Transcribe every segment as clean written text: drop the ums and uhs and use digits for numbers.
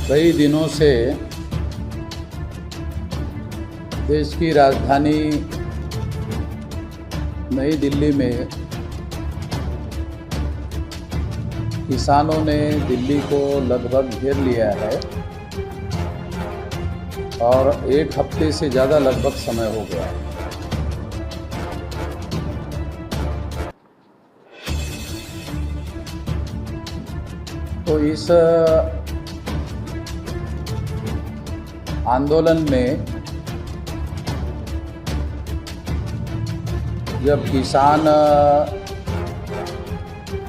कई दिनों से देश की राजधानी नई दिल्ली में किसानों ने दिल्ली को लगभग घेर लिया है और एक हफ्ते से ज़्यादा लगभग समय हो गया है। तो इस आंदोलन में जब किसान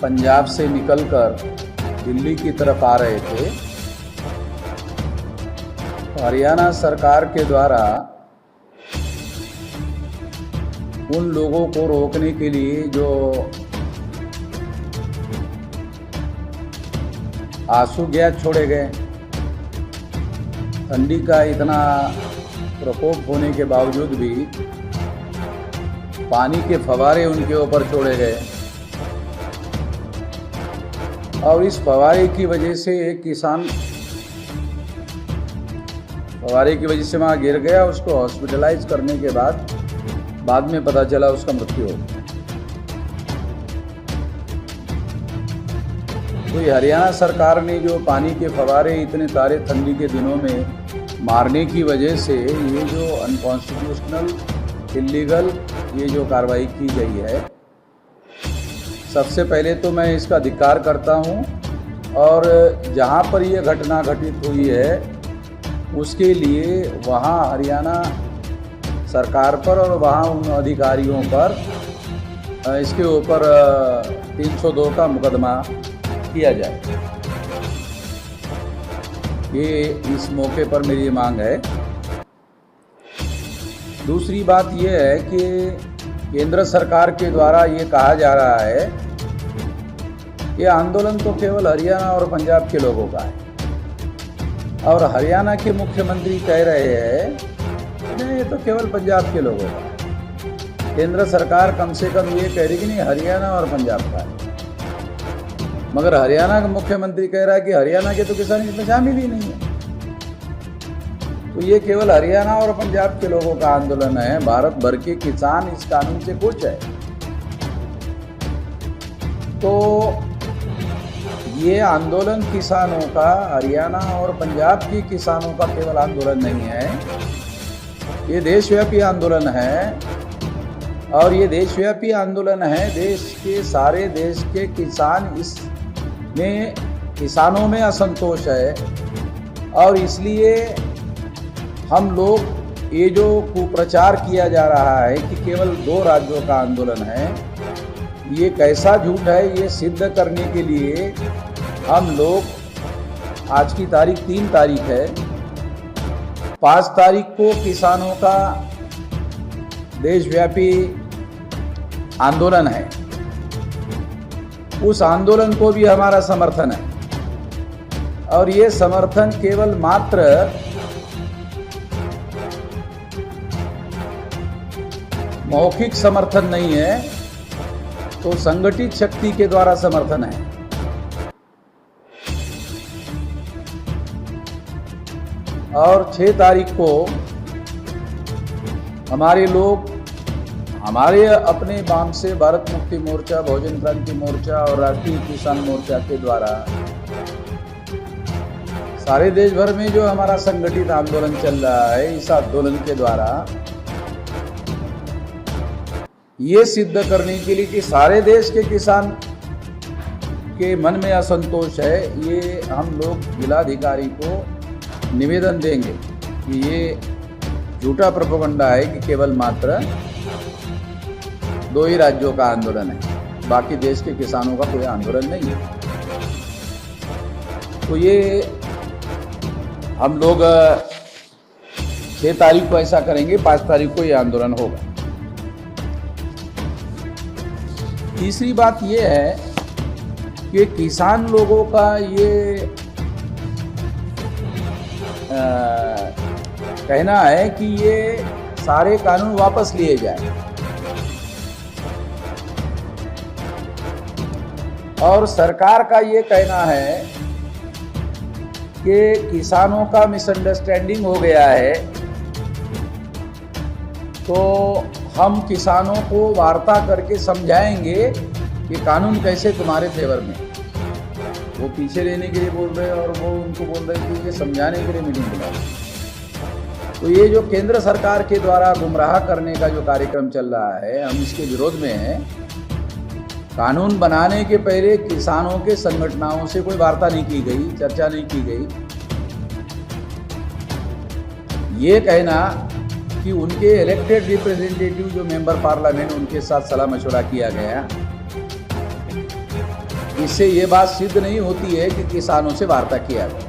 पंजाब से निकलकर दिल्ली की तरफ आ रहे थे तो हरियाणा सरकार के द्वारा उन लोगों को रोकने के लिए जो आंसू गैस छोड़े गए, ठंडी का इतना प्रकोप होने के बावजूद भी पानी के फव्वारे उनके ऊपर छोड़े गए और इस फव्वारे की वजह से एक किसान फव्वारे की वजह से वहाँ गिर गया। उसको हॉस्पिटलाइज करने के बाद में पता चला उसका मृत्यु हो गया। तो ये हरियाणा सरकार ने जो पानी के फव्वारे इतने तारे ठंडी के दिनों में मारने की वजह से ये जो अनकॉन्स्टिट्यूशनल इलीगल ये जो कार्रवाई की गई है, सबसे पहले तो मैं इसका धिक्कार करता हूँ और जहाँ पर ये घटना घटित हुई है उसके लिए वहाँ हरियाणा सरकार पर और वहाँ उन अधिकारियों पर इसके ऊपर 302 का मुकदमा किया जाए। ये इस मौके पर मेरी मांग है। दूसरी बात यह है कि केंद्र सरकार के द्वारा ये कहा जा रहा है ये आंदोलन तो केवल हरियाणा और पंजाब के लोगों का है और हरियाणा के मुख्यमंत्री कह रहे हैं नहीं ये तो केवल पंजाब के लोगों का है। केंद्र सरकार कम से कम ये कह रही कि नहीं हरियाणा और पंजाब का है, मगर हरियाणा का मुख्यमंत्री कह रहा है कि हरियाणा के तो किसान इसमें शामिल ही नहीं है। तो ये केवल हरियाणा और पंजाब के लोगों का आंदोलन है, भारत भर के किसान इस कानून से खुश है। तो ये आंदोलन किसानों का हरियाणा और पंजाब के किसानों का केवल आंदोलन नहीं है, ये देशव्यापी आंदोलन है और ये देशव्यापी आंदोलन है। सारे देश के किसानों में असंतोष है और इसलिए हम लोग ये जो कुप्रचार किया जा रहा है कि केवल 2 राज्यों का आंदोलन है, ये कैसा झूठ है ये सिद्ध करने के लिए हम लोग आज की तारीख 3 तारीख है, 5 तारीख को किसानों का देशव्यापी आंदोलन है। उस आंदोलन को भी हमारा समर्थन है और ये समर्थन केवल मात्र मौखिक समर्थन नहीं है, तो संगठित शक्ति के द्वारा समर्थन है। और 6 तारीख को हमारे लोग हमारे अपने बाम से भारत मुक्ति मोर्चा, बहुजन क्रांति मोर्चा और राष्ट्रीय किसान मोर्चा के द्वारा सारे देश भर में जो हमारा संगठित आंदोलन चल रहा है, इस आंदोलन के द्वारा ये सिद्ध करने के लिए कि सारे देश के किसान के मन में असंतोष है, ये हम लोग जिलाधिकारी को निवेदन देंगे कि ये झूठा प्रोपेगेंडा है कि केवल मात्र 2 ही राज्यों का आंदोलन है, बाकी देश के किसानों का कोई आंदोलन नहीं है। तो ये हम लोग 6 तारीख को ऐसा करेंगे, 5 तारीख को ये आंदोलन होगा। तीसरी बात ये है कि किसान लोगों का ये कहना है कि ये सारे कानून वापस लिए जाए और सरकार का ये कहना है कि किसानों का मिसअंडरस्टैंडिंग हो गया है, तो हम किसानों को वार्ता करके समझाएंगे कि कानून कैसे तुम्हारे फेवर में। वो पीछे लेने के लिए बोल रहे हैं और वो उनको बोल रहे हैं कि ये समझाने के लिए मीटिंग बुला। तो ये जो केंद्र सरकार के द्वारा गुमराह करने का जो कार्यक्रम चल रहा है, हम इसके विरोध में हैं। कानून बनाने के पहले किसानों के संगठनों से कोई वार्ता नहीं की गई, चर्चा नहीं की गई। ये कहना कि उनके इलेक्टेड रिप्रेजेंटेटिव जो मेंबर पार्लियामेंट, उनके साथ सलाह मशवरा किया गया, इससे ये बात सिद्ध नहीं होती है कि किसानों से वार्ता किया गया।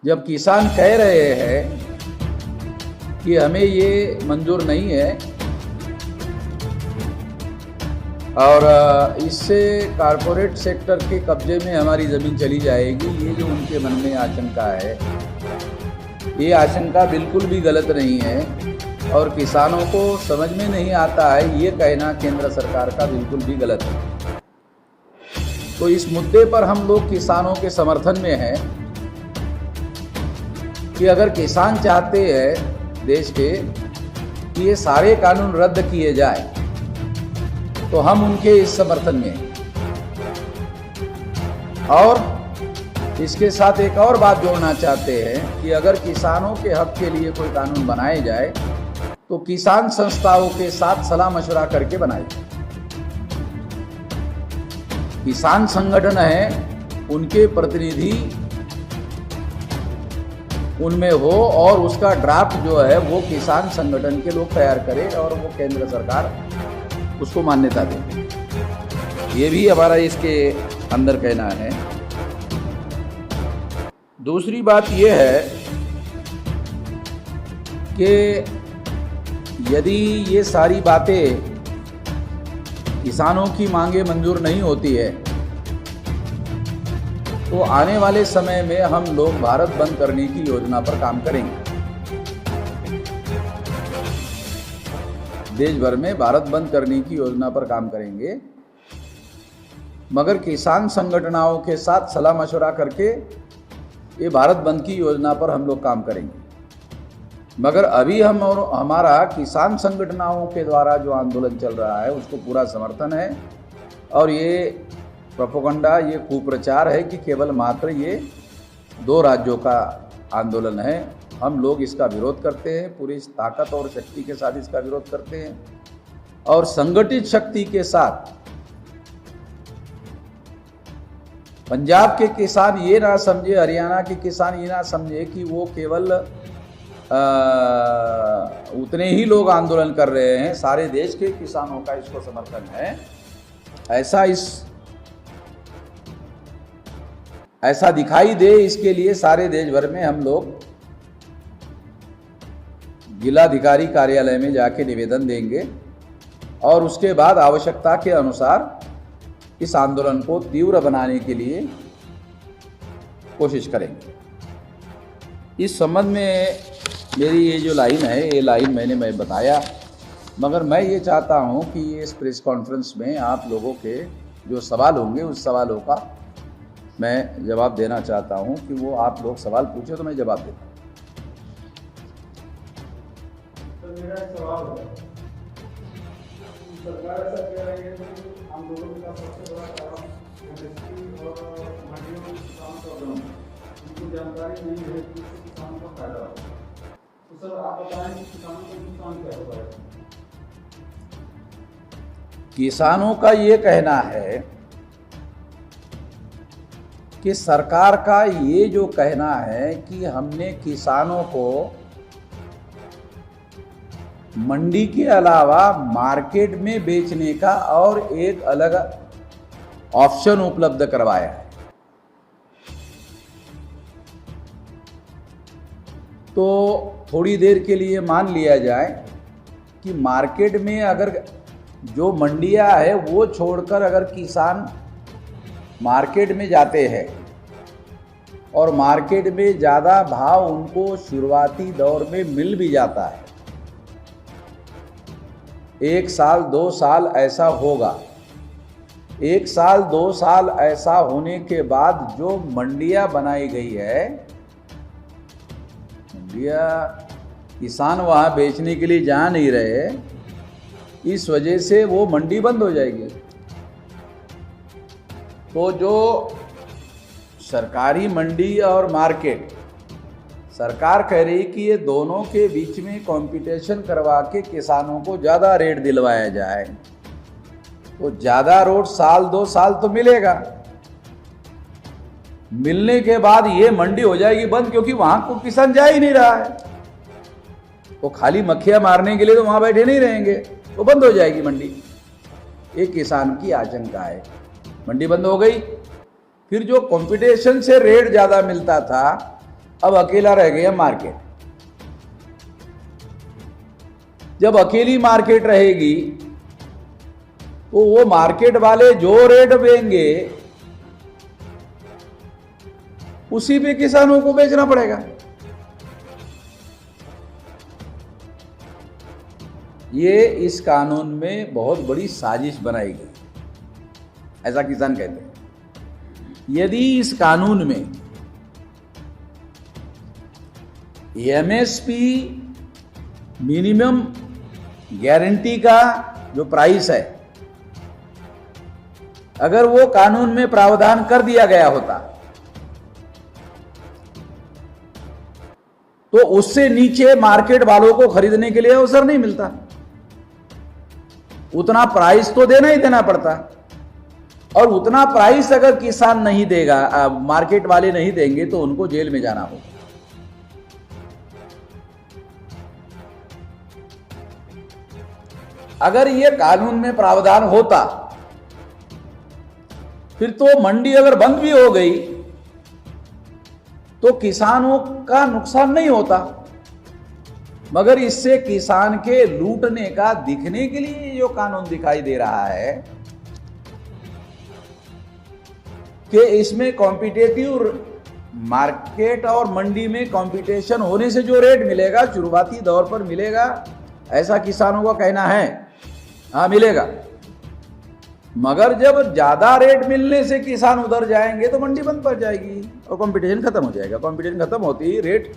जब किसान कह रहे हैं कि हमें ये मंजूर नहीं है और इससे कारपोरेट सेक्टर के कब्जे में हमारी ज़मीन चली जाएगी, ये जो उनके मन में आशंका है, ये आशंका बिल्कुल भी गलत नहीं है और किसानों को समझ में नहीं आता है। ये कहना केंद्र सरकार का बिल्कुल भी गलत है। तो इस मुद्दे पर हम लोग किसानों के समर्थन में हैं कि अगर किसान चाहते हैं देश के कि ये सारे कानून रद्द किए जाए, तो हम उनके इस समर्थन में हैं। और इसके साथ एक और बात जोड़ना चाहते हैं कि अगर किसानों के हक के लिए कोई कानून बनाए जाए तो किसान संस्थाओं के साथ सलाह मशवरा करके बनाए जाए। किसान संगठन है, उनके प्रतिनिधि उनमें हो और उसका ड्राफ्ट जो है वो किसान संगठन के लोग तैयार करें और वो केंद्र सरकार उसको मान्यता दे। ये भी हमारा इसके अंदर कहना है। दूसरी बात ये है कि यदि ये सारी बातें किसानों की मांगे मंजूर नहीं होती है तो आने वाले समय में हम लोग भारत बंद करने की योजना पर काम करेंगे। देश भर में भारत बंद करने की योजना पर काम करेंगे, मगर किसान संगठनों के साथ सलाह मशवरा करके ये भारत बंद की योजना पर हम लोग काम करेंगे। मगर अभी हम और हमारा किसान संगठनों के द्वारा जो आंदोलन चल रहा है उसको पूरा समर्थन है और ये प्रोपेगेंडा, ये कुप्रचार है कि केवल मात्र ये 2 राज्यों का आंदोलन है। हम लोग इसका विरोध करते हैं, पूरी ताकत और शक्ति के साथ इसका विरोध करते हैं और संगठित शक्ति के साथ। पंजाब के किसान ये ना समझे, हरियाणा के किसान ये ना समझे कि वो केवल उतने ही लोग आंदोलन कर रहे हैं, सारे देश के किसानों का इसको समर्थन है। ऐसा दिखाई दे, इसके लिए सारे देश भर में हम लोग जिलाधिकारी कार्यालय में जाके निवेदन देंगे और उसके बाद आवश्यकता के अनुसार इस आंदोलन को तीव्र बनाने के लिए कोशिश करेंगे। इस संबंध में मेरी ये जो लाइन है, ये लाइन मैं बताया, मगर मैं ये चाहता हूँ कि इस प्रेस कॉन्फ्रेंस में आप लोगों के जो सवाल होंगे उस सवालों का मैं जवाब देना चाहता हूँ कि वो आप लोग सवाल पूछे तो मैं जवाब देता हूँ। तो मेरा सवाल है, सरकार ऐसा कह रही है कि आंदोलन का सबसे बड़ा कारण एमएसपी और मंडियों में किसान प्रॉब्लम, उनको जानकारी नहीं है कि किसान को फायदा होगा। तो सर आप बताएं कि किसानों को नुकसान क्या होगा? किसानों का ये कहना है कि सरकार का ये जो कहना है कि हमने किसानों को मंडी के अलावा मार्केट में बेचने का और एक अलग ऑप्शन उपलब्ध करवाया है, तो थोड़ी देर के लिए मान लिया जाए कि मार्केट में अगर जो मंडियां है वो छोड़कर अगर किसान मार्केट में जाते हैं और मार्केट में ज़्यादा भाव उनको शुरुआती दौर में मिल भी जाता है, 1 साल 2 साल ऐसा होगा, 1 साल 2 साल ऐसा होने के बाद जो मंडियां बनाई गई है, मंडियां किसान वहाँ बेचने के लिए जा नहीं रहे, इस वजह से वो मंडी बंद हो जाएगी। तो जो सरकारी मंडी और मार्केट, सरकार कह रही कि ये दोनों के बीच में कंपटीशन करवा के किसानों को ज़्यादा रेट दिलवाया जाए, तो ज़्यादा रेट साल 2 साल तो मिलेगा, मिलने के बाद ये मंडी हो जाएगी बंद, क्योंकि वहाँ को किसान जा ही नहीं रहा है। तो खाली मक्खियाँ मारने के लिए तो वहाँ बैठे नहीं रहेंगे, तो बंद हो जाएगी मंडी। एक किसान की आशंका है। मंडी बंद हो गई, फिर जो कंपटीशन से रेट ज़्यादा मिलता था, अब अकेला रह गया मार्केट। जब अकेली मार्केट रहेगी तो वो मार्केट वाले जो रेट देंगे उसी पे किसानों को बेचना पड़ेगा। ये इस कानून में बहुत बड़ी साजिश बनाई गई, ऐसा किसान कहते हैं। यदि इस कानून में एमएसपी मिनिमम गारंटी का जो प्राइस है, अगर वो कानून में प्रावधान कर दिया गया होता तो उससे नीचे मार्केट वालों को खरीदने के लिए अवसर नहीं मिलता। उतना प्राइस तो देना ही देना पड़ता, और उतना प्राइस अगर किसान नहीं देगा, मार्केट वाले नहीं देंगे, तो उनको जेल में जाना होगा। अगर ये कानून में प्रावधान होता, फिर तो मंडी अगर बंद भी हो गई तो किसानों का नुकसान नहीं होता, मगर इससे किसान के लूटने का दिखने के लिए जो कानून दिखाई दे रहा है कि इसमें कॉम्पिटेटिव मार्केट और मंडी में कंपटीशन होने से जो रेट मिलेगा शुरुआती दौर पर मिलेगा, ऐसा किसानों का कहना है। हाँ मिलेगा, मगर जब ज्यादा रेट मिलने से किसान उधर जाएंगे तो मंडी बंद पड़ जाएगी और कंपटीशन खत्म हो जाएगा। कंपटीशन खत्म होती ही रेट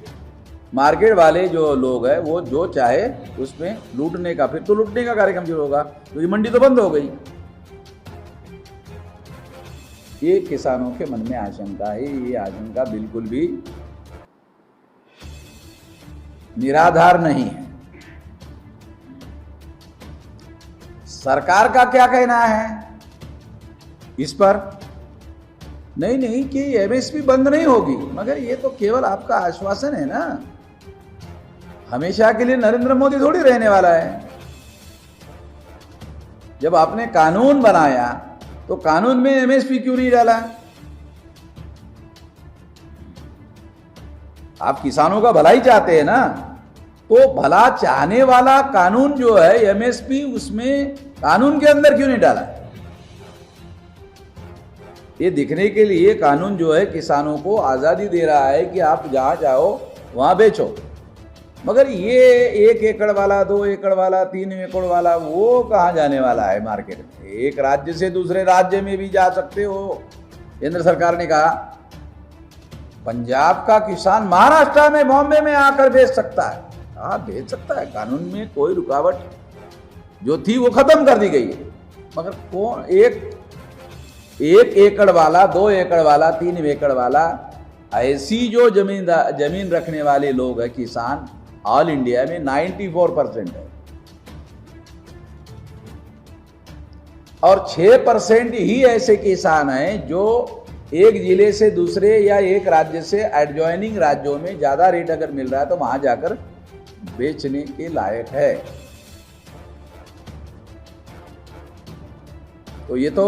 मार्केट वाले जो लोग हैं वो जो चाहे उसमें लूटने का, फिर तो लूटने का कार्यक्रम शुरू होगा, क्योंकि मंडी तो बंद हो गई। ये किसानों के मन में आशंका है। ये आशंका बिल्कुल भी निराधार नहीं है। सरकार का क्या कहना है इस पर? नहीं कि एमएसपी बंद नहीं होगी, मगर ये तो केवल आपका आश्वासन है ना। हमेशा के लिए नरेंद्र मोदी थोड़ी रहने वाला है। जब आपने कानून बनाया तो कानून में एमएसपी क्यों नहीं डाला? आप किसानों का भला ही चाहते हैं ना, तो भला चाहने वाला कानून जो है एमएसपी, उसमें कानून के अंदर क्यों नहीं डाला? ये दिखने के लिए कानून जो है किसानों को आजादी दे रहा है कि आप जहां चाहो वहां बेचो, मगर ये 1 एकड़ वाला, 2 एकड़ वाला, 3 एकड़ वाला, वो कहां जाने वाला है मार्केट में? एक राज्य से दूसरे राज्य में भी जा सकते हो। केंद्र सरकार ने कहा पंजाब का किसान महाराष्ट्र में, बॉम्बे में आकर बेच सकता है। हाँ बेच सकता है, कानून में कोई रुकावट जो थी वो खत्म कर दी गई है। मगर कौन एक एकड़ वाला, 2 एकड़ वाला, 3 एकड़ वाला, ऐसी जो जमीन रखने वाले लोग हैं किसान, ऑल इंडिया में 94% है, और 6% ही ऐसे किसान हैं जो एक जिले से दूसरे या एक राज्य से एडजॉइनिंग राज्यों में ज्यादा रेट अगर मिल रहा है तो वहां जाकर बेचने के लायक है। तो ये तो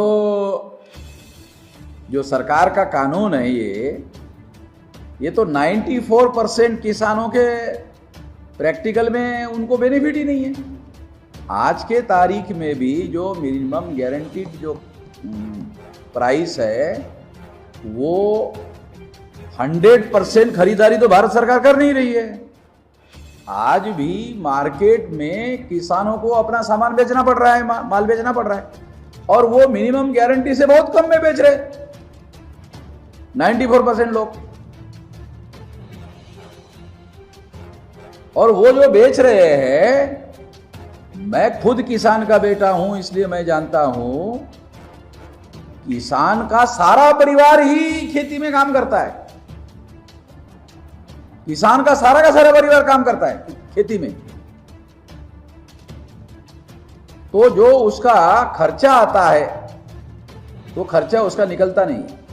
जो सरकार का कानून है ये तो 94% किसानों के प्रैक्टिकल में उनको बेनिफिट ही नहीं है। आज के तारीख में भी जो मिनिमम गारंटीड जो प्राइस है वो 100% खरीदारी तो भारत सरकार कर नहीं रही है। आज भी मार्केट में किसानों को अपना सामान बेचना पड़ रहा है, माल बेचना पड़ रहा है। और वो मिनिमम गारंटी से बहुत कम में बेच रहे 94% लोग। और वो जो बेच रहे हैं, मैं खुद किसान का बेटा हूं, इसलिए मैं जानता हूं किसान का सारा परिवार ही खेती में काम करता है। किसान का सारा परिवार काम करता है खेती में। तो जो उसका खर्चा आता है, वो खर्चा उसका निकलता नहीं है।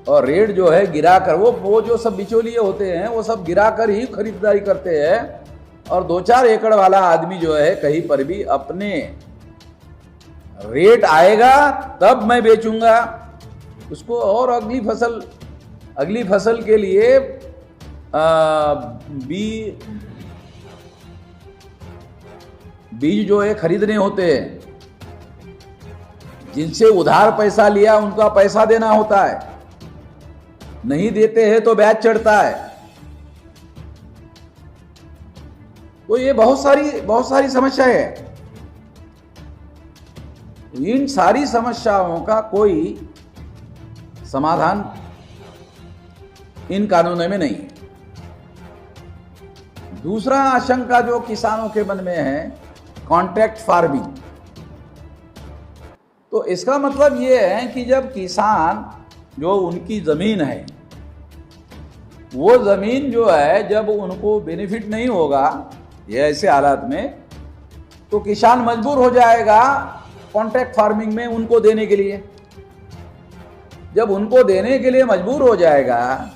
और रेट जो है गिराकर, वो जो सब बिचौलिए होते हैं वो सब गिराकर ही खरीदारी करते हैं। और 2-4 एकड़ वाला आदमी जो है कहीं पर भी अपने रेट आएगा तब मैं बेचूंगा उसको, और अगली फसल के लिए बीज जो है खरीदने होते हैं। जिनसे उधार पैसा लिया उनका पैसा देना होता है, नहीं देते हैं तो ब्याज चढ़ता है। तो ये बहुत सारी समस्याएं है। इन सारी समस्याओं का कोई समाधान इन कानूनों में नहीं है। दूसरा आशंका जो किसानों के मन में है, कॉन्ट्रैक्ट फार्मिंग। तो इसका मतलब ये है कि जब किसान जो उनकी जमीन है, वो जमीन जो है जब उनको बेनिफिट नहीं होगा ये ऐसे हालात में, तो किसान मजबूर हो जाएगा कॉन्ट्रैक्ट फार्मिंग में उनको देने के लिए। जब उनको देने के लिए मजबूर हो जाएगा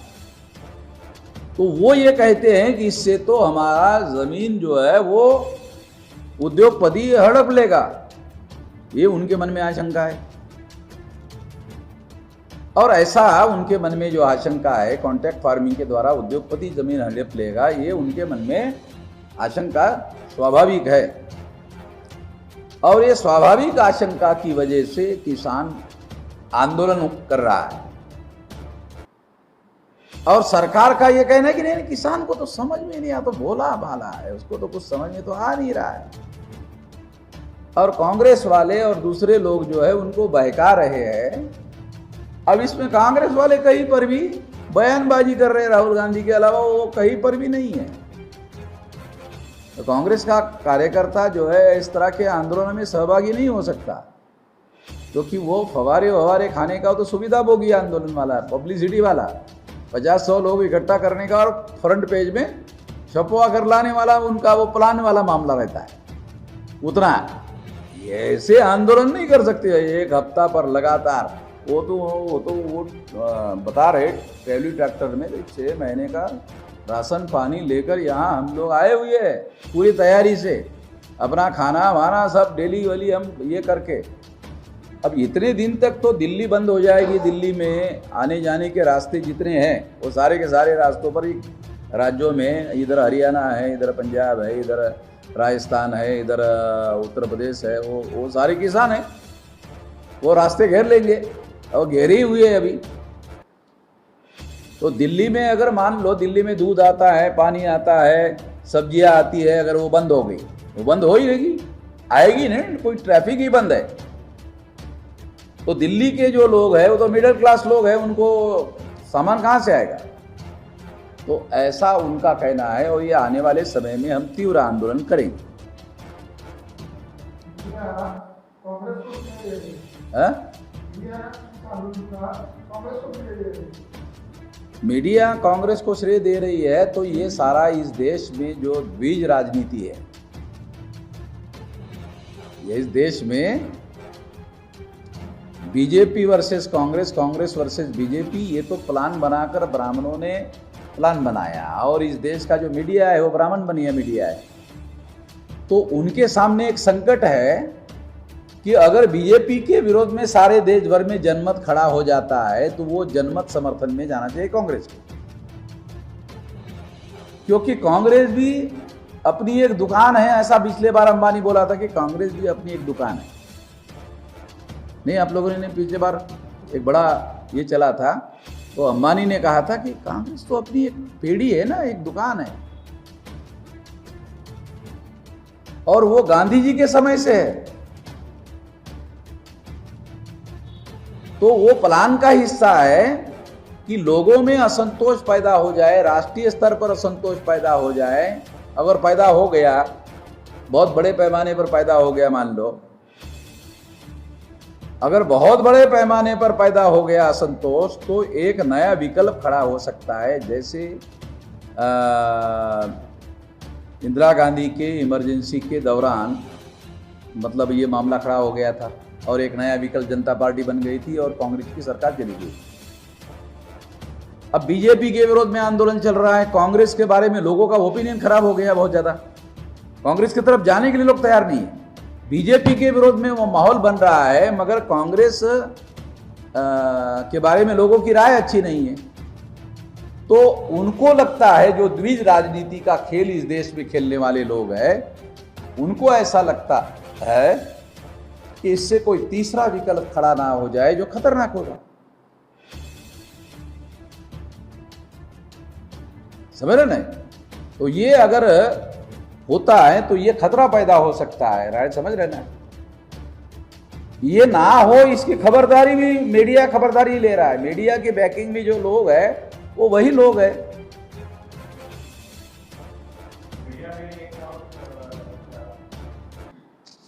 तो वो ये कहते हैं कि इससे तो हमारा जमीन जो है वो उद्योगपति हड़प लेगा। ये उनके मन में आशंका है। और ऐसा उनके मन में जो आशंका है, कॉन्ट्रैक्ट फार्मिंग के द्वारा उद्योगपति जमीन हड़प लेगा, ये उनके मन में आशंका स्वाभाविक है। और ये स्वाभाविक आशंका की वजह से किसान आंदोलन कर रहा है। और सरकार का ये कहना है कि नहीं, किसान को तो समझ में नहीं आता, भोला भाला है, उसको तो कुछ समझ में तो आ नहीं रहा है। और कांग्रेस वाले और दूसरे लोग जो है उनको बहका रहे हैं। अब इसमें कांग्रेस वाले कहीं पर भी बयानबाजी कर रहे हैं, राहुल गांधी के अलावा वो कहीं पर भी नहीं है। तो कांग्रेस का कार्यकर्ता जो है इस तरह के आंदोलन में सहभागी नहीं हो सकता, क्योंकि वो फवारे खाने का तो सुविधा भोगी आंदोलन वाला, पब्लिसिटी वाला, 50-100 लोग इकट्ठा करने का और फ्रंट पेज में छपवा कर लाने वाला उनका वो प्लान वाला मामला रहता है। उतना ऐसे आंदोलन नहीं कर सकते एक हफ्ता पर लगातार। वो बता रहे ट्रेवली ट्रैक्टर में 6 महीने का राशन पानी लेकर यहाँ हम लोग आए हुए हैं पूरी तैयारी से, अपना खाना वाना सब डेली वाली हम ये करके। अब इतने दिन तक तो दिल्ली बंद हो जाएगी। दिल्ली में आने जाने के रास्ते जितने हैं वो सारे के सारे रास्तों पर ही, राज्यों में, इधर हरियाणा है, इधर पंजाब है, इधर राजस्थान है, इधर उत्तर प्रदेश है, वो सारे किसान हैं, वो रास्ते घेर लेंगे और घेरे हुए हैं अभी। तो दिल्ली में अगर मान लो दिल्ली में दूध आता है, पानी आता है, सब्जियां आती है, अगर वो बंद हो गई, वो बंद हो ही रहेगी, आएगी नहीं, कोई ट्रैफिक ही बंद है। तो दिल्ली के जो लोग हैं वो तो मिडिल क्लास लोग हैं, उनको सामान कहाँ से आएगा? तो ऐसा उनका कहना है। और ये आने वाले समय में हम तीव्र आंदोलन करेंगे। मीडिया कांग्रेस को श्रेय दे रही है, तो ये सारा इस देश में जो द्विज राजनीति है, ये इस देश में BJP versus Congress, Congress versus BJP, ये तो प्लान बनाकर ब्राह्मणों ने प्लान बनाया। और इस देश का जो मीडिया है वो ब्राह्मण बनिया मीडिया है। तो उनके सामने एक संकट है कि अगर बीजेपी के विरोध में सारे देश भर में जनमत खड़ा हो जाता है तो वो जनमत समर्थन में जाना चाहिए कांग्रेस को, क्योंकि कांग्रेस भी अपनी एक दुकान है। ऐसा पिछले बार अंबानी बोला था कि कांग्रेस भी अपनी एक दुकान है। नहीं, आप लोगों ने पिछले बार एक बड़ा ये चला था, तो अंबानी ने कहा था कि कांग्रेस तो अपनी एक पेड़ी है ना, एक दुकान है। और वो गांधी जी के समय से है। तो वो प्लान का हिस्सा है कि लोगों में असंतोष पैदा हो जाए, राष्ट्रीय स्तर पर असंतोष पैदा हो जाए। अगर पैदा हो गया, बहुत बड़े पैमाने पर पैदा हो गया, मान लो अगर बहुत बड़े पैमाने पर पैदा हो गया असंतोष, तो एक नया विकल्प खड़ा हो सकता है। जैसे इंदिरा गांधी के इमरजेंसी के दौरान मतलब ये मामला खड़ा हो गया था और एक नया विकल्प जनता पार्टी बन गई थी और कांग्रेस की सरकार चली गई। अब बीजेपी के विरोध में आंदोलन चल रहा है। कांग्रेस के बारे में लोगों का ओपिनियन खराब हो गया बहुत ज्यादा। कांग्रेस की तरफ जाने के लिए लोग तैयार नहीं है। बीजेपी के विरोध में वो माहौल बन रहा है, मगर कांग्रेस के बारे में लोगों की राय अच्छी नहीं है। तो उनको लगता है, जो द्विज राजनीति का खेल इस देश में खेलने वाले लोग हैं, उनको ऐसा लगता है कि इससे कोई तीसरा विकल्प खड़ा ना हो जाए जो खतरनाक होगा। समझ रहे नहीं? तो ये अगर होता है तो ये खतरा पैदा हो सकता है। राइट, समझ रहे ना? ये ना हो, इसकी खबरदारी भी मीडिया खबरदारी ले रहा है। मीडिया की बैकिंग में जो लोग है वो वही लोग है। मीडिया में एक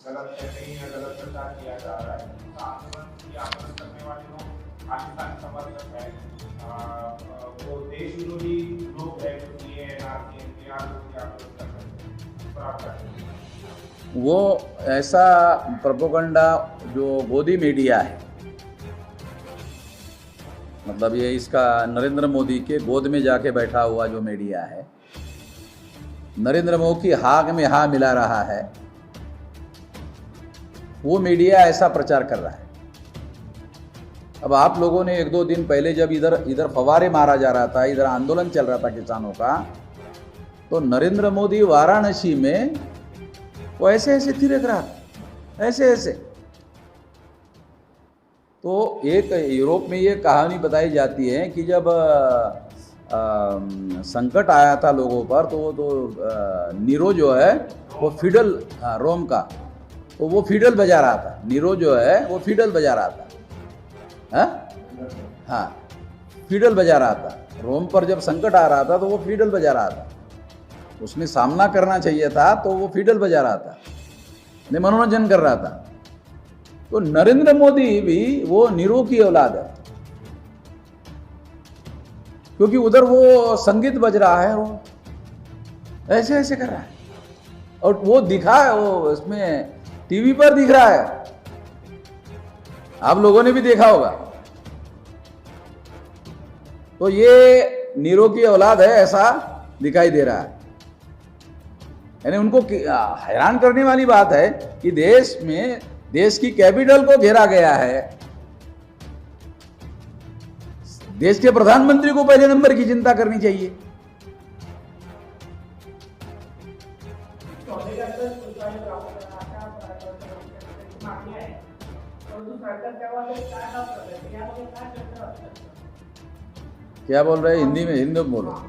गलत सेटिंग या गलत प्रचार किया जा रहा है। आंदोलन करने वाले लोग पाकिस्तान समर्थक है, वो देश विरोधी लोग है जो वो ऐसा प्रोपेगेंडा जो गोदी मीडिया है, मतलब ये इसका नरेंद्र मोदी के गोद में जाके बैठा हुआ जो मीडिया है, नरेंद्र मोदी की हाँ में हाँ मिला रहा है, वो मीडिया ऐसा प्रचार कर रहा है। अब आप लोगों ने एक दो दिन पहले जब इधर फवारे मारा जा रहा था, इधर आंदोलन चल रहा था किसानों का, तो नरेंद्र मोदी वाराणसी में वो ऐसे ऐसे थिरक रहा, ऐसे ऐसे। तो एक यूरोप में ये कहानी बताई जाती है कि जब संकट आया था लोगों पर, तो वो नीरो जो है वो फिडल, रोम का, तो वो फिडल बजा रहा था। नीरो जो है वो फिडल बजा रहा था। हाँ, फिडल बजा रहा था। रोम पर जब संकट आ रहा था तो वो फिडल बजा रहा था। उसमें सामना करना चाहिए था तो वो फिडल बजा रहा था, मनोरंजन कर रहा था। तो नरेंद्र मोदी भी वो नीरो की औलाद है, क्योंकि उधर वो संगीत बज रहा है, वो ऐसे ऐसे कर रहा है और वो दिखा है, वो इसमें टीवी पर दिख रहा है, आप लोगों ने भी देखा होगा। तो ये नीरो की औलाद है, ऐसा दिखाई दे रहा है। यानी उनको हैरान करने वाली बात है कि देश की कैपिटल को घेरा गया है। देश के प्रधानमंत्री को पहले नंबर की चिंता करनी चाहिए। क्या बोल रहे हैं? हिंदी में, हिंदी में बोलो।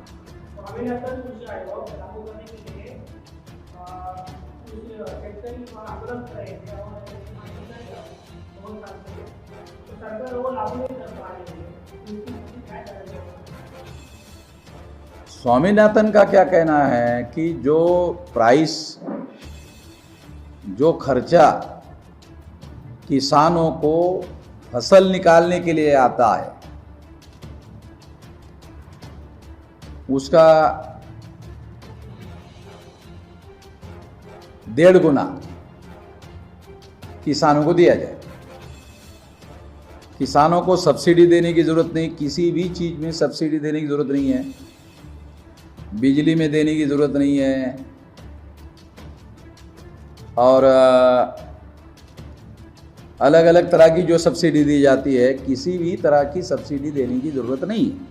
स्वामीनाथन का क्या कहना है कि जो प्राइस, जो खर्चा किसानों को फसल निकालने के लिए आता है, उसका 1.5 गुना किसानों को दिया जाए। किसानों को सब्सिडी देने की जरूरत नहीं, किसी भी चीज में सब्सिडी देने की जरूरत नहीं है, बिजली में देने की जरूरत नहीं है, और अलग अलग तरह की जो सब्सिडी दी जाती है, किसी भी तरह की सब्सिडी देने की जरूरत नहीं है।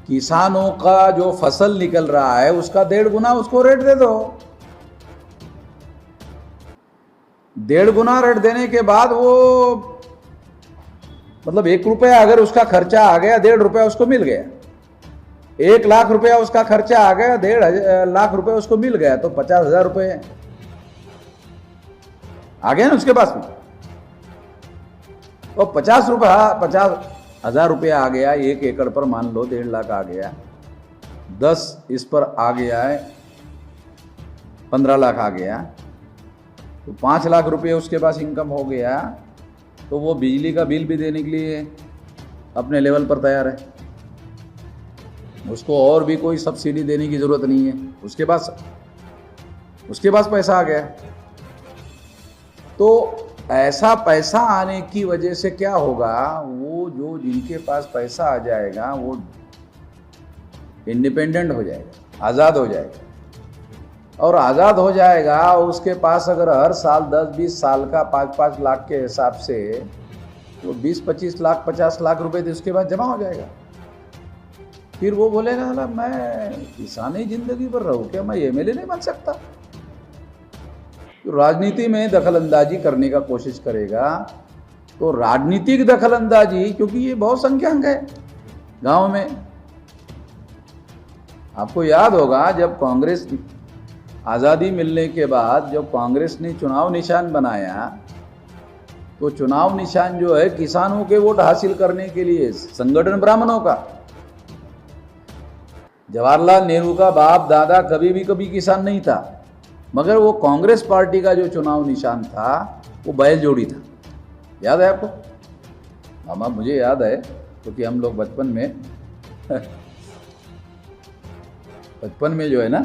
किसानों का जो फसल निकल रहा है उसका 1.5 गुना उसको रेट दे दो। 1.5 गुना रेट देने के बाद वो मतलब 1 रुपया अगर उसका खर्चा आ गया, 1.5 रुपया उसको मिल गया। 1 लाख रुपया उसका खर्चा आ गया, 1.5 लाख रुपए उसको मिल गया, तो 50,000 रुपये आ गया ना उसके पास में। तो 50,000 रुपया आ गया 1 एकड़ पर, मान लो 1.5 लाख आ गया, 10 इस पर आ गया है 15 लाख आ गया, तो 5 लाख रुपये उसके पास इनकम हो गया। तो वो बिजली का बिल भी देने के लिए अपने लेवल पर तैयार है, उसको और भी कोई सब्सिडी देने की ज़रूरत नहीं है, उसके पास पैसा आ गया। तो ऐसा पैसा आने की वजह से क्या होगा, वो जो जिनके पास पैसा आ जाएगा वो इंडिपेंडेंट हो जाएगा, आज़ाद हो जाएगा, और आज़ाद हो जाएगा। उसके पास अगर हर साल 10-20 साल का 5-5 लाख के हिसाब से तो 20-25 लाख 50 लाख रुपए उसके बाद जमा हो जाएगा। फिर वो बोलेगा ना, मैं किसानी जिंदगी भर रहूं क्या, मैं एमएलए नहीं बन सकता। तो राजनीति में दखल अंदाजी करने का कोशिश करेगा, तो राजनीतिक दखल अंदाजी, क्योंकि ये बहुसंख्यक है गांव में। आपको याद होगा जब कांग्रेस आज़ादी मिलने के बाद जब कांग्रेस ने चुनाव निशान बनाया, तो चुनाव निशान जो है किसानों के वोट हासिल करने के लिए, संगठन ब्राह्मणों का। जवाहरलाल नेहरू का बाप दादा कभी किसान नहीं था, मगर वो कांग्रेस पार्टी का जो चुनाव निशान था वो बैल जोड़ी था। याद है आपको? मामा मुझे याद है, क्योंकि हम लोग बचपन में जो है ना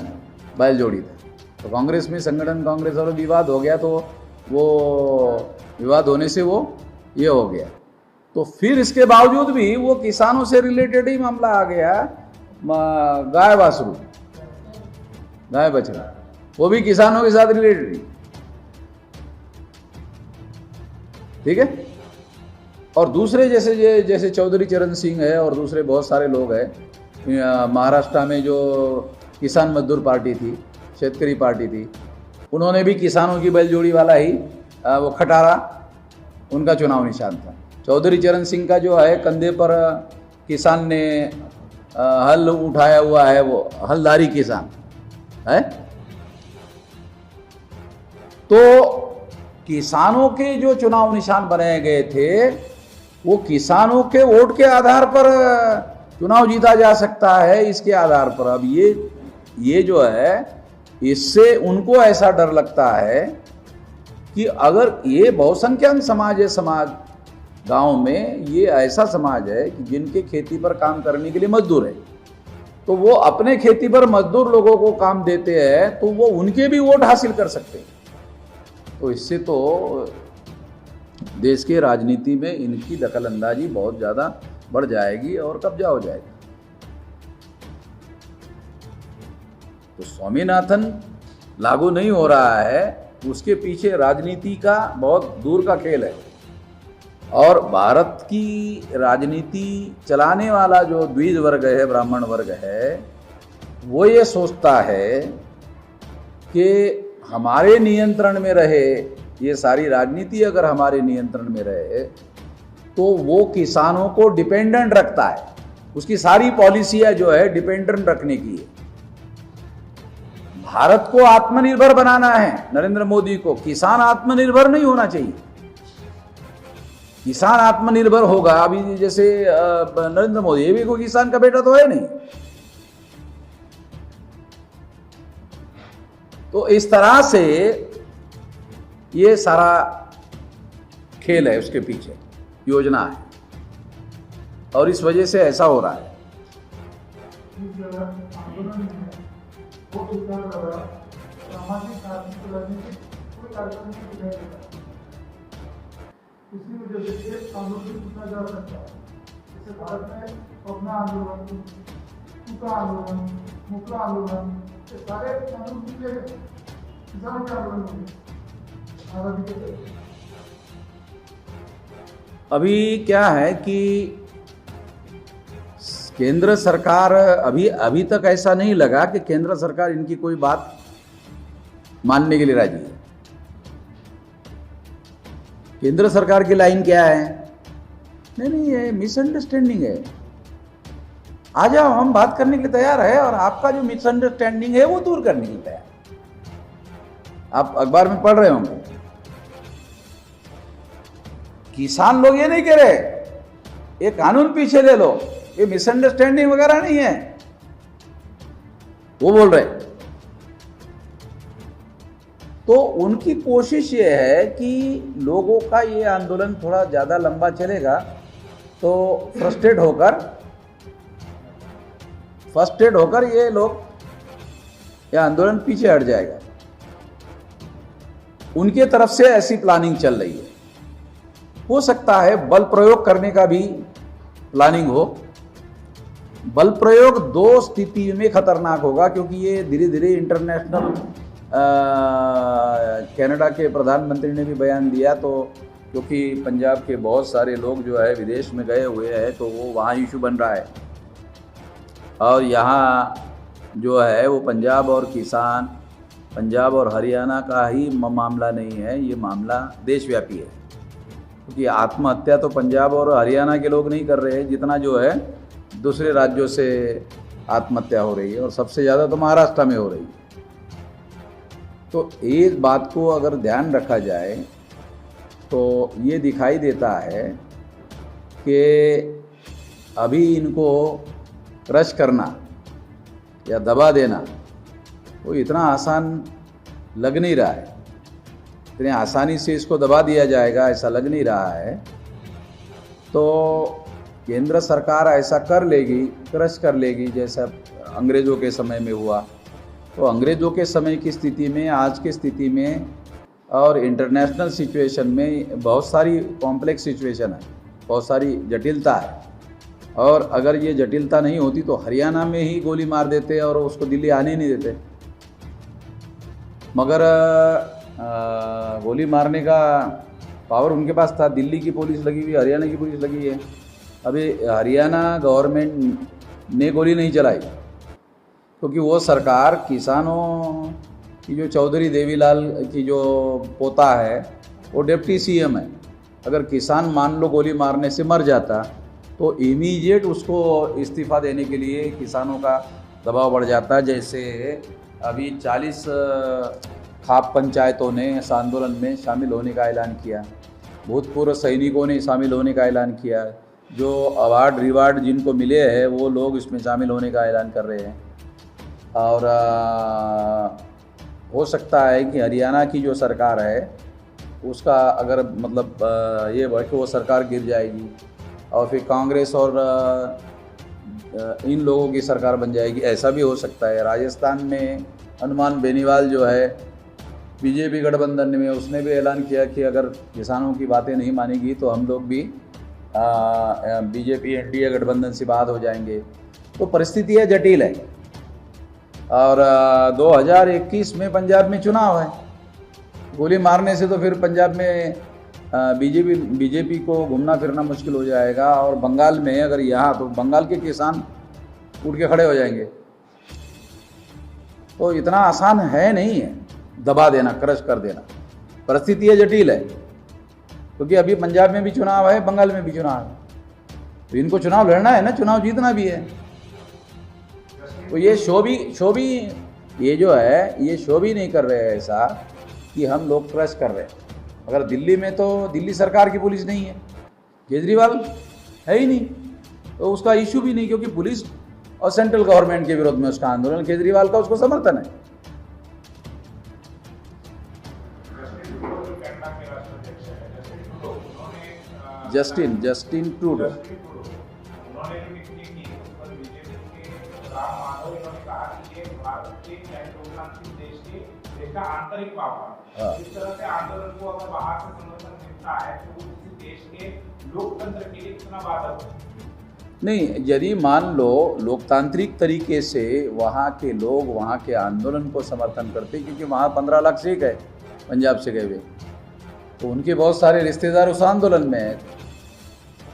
बैल जोड़ी था। तो कांग्रेस में संगठन कांग्रेस और विवाद हो गया, तो वो विवाद होने से वो ये हो गया। तो फिर इसके बावजूद भी वो किसानों से रिलेटेड ही मामला आ गया। गाय वासरू, गाय बछड़ा, वो भी किसानों के साथ रिलेटेड, ठीक है। और दूसरे जैसे चौधरी चरण सिंह है और दूसरे बहुत सारे लोग हैं। महाराष्ट्र में जो किसान मजदूर पार्टी थी, शेतकरी पार्टी थी, उन्होंने भी किसानों की बैलजोड़ी वाला ही वो खटारा उनका चुनाव निशान था। चौधरी चरण सिंह का जो है कंधे पर किसान ने हल उठाया हुआ है, वो हलदारी किसान है। तो किसानों के जो चुनाव निशान बनाए गए थे, वो किसानों के वोट के आधार पर चुनाव जीता जा सकता है, इसके आधार पर। अब ये जो है, इससे उनको ऐसा डर लगता है कि अगर ये बहुसंख्यक समाज है, समाज गांव में ये ऐसा समाज है कि जिनके खेती पर काम करने के लिए मजदूर है, तो वो अपने खेती पर मजदूर लोगों को काम देते हैं, तो वो उनके भी वोट हासिल कर सकते हैं। तो इससे तो देश के राजनीति में इनकी दखल अंदाजी बहुत ज़्यादा बढ़ जाएगी और कब्जा हो जाएगा। तो स्वामीनाथन लागू नहीं हो रहा है, उसके पीछे राजनीति का बहुत दूर का खेल है। और भारत की राजनीति चलाने वाला जो द्विज वर्ग है, ब्राह्मण वर्ग है, वो ये सोचता है कि हमारे नियंत्रण में रहे ये सारी राजनीति, अगर हमारे नियंत्रण में रहे तो वो किसानों को डिपेंडेंट रखता है। उसकी सारी पॉलिसियां जो है डिपेंडेंट रखने की है। भारत को आत्मनिर्भर बनाना है नरेंद्र मोदी को, किसान आत्मनिर्भर नहीं होना चाहिए। किसान आत्मनिर्भर होगा, अभी जैसे नरेंद्र मोदी, ये भी कोई किसान का बेटा तो है नहीं। तो इस तरह से ये सारा खेल है, उसके पीछे योजना है, और इस वजह से ऐसा हो रहा है। इसी वजह से एक आंदोलन पूछा जा सकता है। जैसे भारत में अपना आंदोलन, सूखा आंदोलन, मुकला आंदोलन, ये सारे आंदोलन किए गए, किसानों के आंदोलन हुए आजादी के लिए। अभी क्या है कि केंद्र सरकार अभी तक ऐसा नहीं लगा कि केंद्र सरकार इनकी कोई बात मानने के लिए राजी है। केंद्र सरकार की लाइन क्या है? नहीं, ये मिसअंडरस्टैंडिंग है। आ जाओ, हम बात करने के लिए तैयार है और आपका जो मिसअंडरस्टैंडिंग है वो दूर करने के लिए तैयार। आप अखबार में पढ़ रहे होंगे, किसान लोग ये नहीं कह रहे ये कानून पीछे ले लो, ये मिसअंडरस्टैंडिंग वगैरह नहीं है, वो बोल रहे। तो उनकी कोशिश ये है कि लोगों का ये आंदोलन थोड़ा ज़्यादा लंबा चलेगा तो फ्रस्ट्रेट होकर ये लोग, ये आंदोलन पीछे हट जाएगा। उनके तरफ से ऐसी प्लानिंग चल रही है। हो सकता है बल प्रयोग करने का भी प्लानिंग हो। बल प्रयोग दो स्थिति में खतरनाक होगा, क्योंकि ये धीरे धीरे इंटरनेशनल, कनाडा के प्रधानमंत्री ने भी बयान दिया, तो क्योंकि पंजाब के बहुत सारे लोग जो है विदेश में गए हुए हैं, तो वो वहाँ इशू बन रहा है। और यहाँ जो है वो पंजाब और किसान, पंजाब और हरियाणा का ही मामला नहीं है, ये मामला देशव्यापी है। क्योंकि आत्महत्या तो पंजाब और हरियाणा के लोग नहीं कर रहे हैं, जितना जो है दूसरे राज्यों से आत्महत्या हो रही है, और सबसे ज़्यादा तो महाराष्ट्र में हो रही है। तो एक बात को अगर ध्यान रखा जाए तो ये दिखाई देता है कि अभी इनको क्रश करना या दबा देना वो इतना आसान लग नहीं रहा है। इतनी आसानी से इसको दबा दिया जाएगा ऐसा लग नहीं रहा है। तो केंद्र सरकार ऐसा कर लेगी, क्रश कर लेगी, जैसा अंग्रेज़ों के समय में हुआ। तो अंग्रेज़ों के समय की स्थिति में, आज की स्थिति में और इंटरनेशनल सिचुएशन में बहुत सारी कॉम्प्लेक्स सिचुएशन है, बहुत सारी जटिलता है। और अगर ये जटिलता नहीं होती तो हरियाणा में ही गोली मार देते और उसको दिल्ली आने नहीं देते। मगर गोली मारने का पावर उनके पास था। दिल्ली की पुलिस लगी हुई, हरियाणा की पुलिस लगी है। अभी हरियाणा गवर्नमेंट ने गोली नहीं चलाई, क्योंकि वो सरकार किसानों की, जो चौधरी देवीलाल की जो पोता है वो डिप्टी सीएम है। अगर किसान मान लो गोली मारने से मर जाता तो इमीडिएट उसको इस्तीफ़ा देने के लिए किसानों का दबाव बढ़ जाता। जैसे अभी 40 खाप पंचायतों ने इस आंदोलन में शामिल होने का ऐलान किया, भूतपूर्व सैनिकों ने शामिल होने का ऐलान किया, जो अवार्ड रिवार्ड जिनको मिले हैं वो लोग इसमें शामिल होने का ऐलान कर रहे हैं। और हो सकता है कि हरियाणा की जो सरकार है उसका अगर मतलब ये है कि वो सरकार गिर जाएगी और फिर कांग्रेस और इन लोगों की सरकार बन जाएगी, ऐसा भी हो सकता है। राजस्थान में हनुमान बेनीवाल जो है बीजेपी गठबंधन में, उसने भी ऐलान किया कि अगर किसानों की बातें नहीं मानेगी तो हम लोग भी बीजेपी एनडीए गठबंधन से बात हो जाएंगे। तो परिस्थितियाँ जटिल है। और 2021 में पंजाब में चुनाव है। गोली मारने से तो फिर पंजाब में बीजेपी को घूमना फिरना मुश्किल हो जाएगा। और बंगाल में अगर यहाँ, तो बंगाल के किसान उठ के खड़े हो जाएंगे। तो इतना आसान है नहीं है दबा देना, क्रश कर देना। परिस्थितियाँ जटिल है, क्योंकि अभी पंजाब में भी चुनाव है, बंगाल में भी चुनाव है। तो इनको चुनाव लड़ना है ना, चुनाव जीतना भी है। तो ये शो भी ये जो है ये शो भी नहीं कर रहे हैं ऐसा कि हम लोग क्रश कर रहे हैं। अगर दिल्ली में तो दिल्ली सरकार की पुलिस नहीं है, केजरीवाल है ही नहीं, तो उसका इशू भी नहीं, क्योंकि पुलिस और सेंट्रल गवर्नमेंट के विरोध में उसका आंदोलन, केजरीवाल का उसको समर्थन है। जस्टिन ट्रूडो आंतरिक मामला, इस तरह से आंदोलन को अगर बाहर से समर्थन मिलता है तो किसी देश के लोकतंत्र के लिए कितना बाधक नहीं। यदि मान लो लोकतांत्रिक तरीके से वहाँ के लोग वहाँ के आंदोलन को समर्थन करते, क्योंकि वहाँ 15 लाख सिख है पंजाब से गए हुए, तो उनके बहुत सारे रिश्तेदार उस आंदोलन में हैं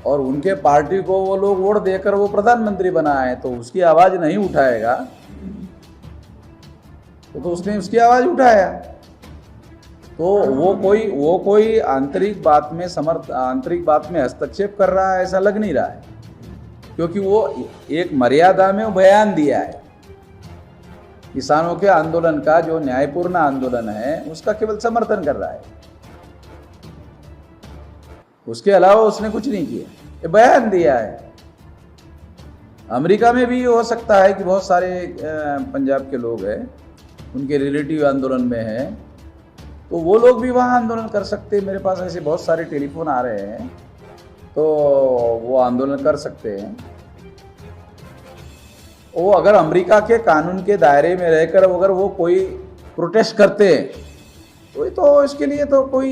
और उनके पार्टी को वो लोग वोट देकर वो प्रधानमंत्री बना है, तो उसकी आवाज़ नहीं उठाएगा तो उसने उसकी आवाज़ उठाया। तो वो कोई आंतरिक बात में हस्तक्षेप कर रहा है ऐसा लग नहीं रहा है। क्योंकि वो एक मर्यादा में वो बयान दिया है। किसानों के आंदोलन का जो न्यायपूर्ण आंदोलन है उसका केवल समर्थन कर रहा है, उसके अलावा उसने कुछ नहीं किया, ये बयान दिया है। अमेरिका में भी हो सकता है कि बहुत सारे पंजाब के लोग हैं, उनके रिलेटिव आंदोलन में हैं, तो वो लोग भी वहाँ आंदोलन कर सकते हैं। मेरे पास ऐसे बहुत सारे टेलीफोन आ रहे हैं, तो वो आंदोलन कर सकते हैं। वो अगर अमेरिका के कानून के दायरे में रहकर अगर वो कोई प्रोटेस्ट करते हैं तो इसके लिए तो कोई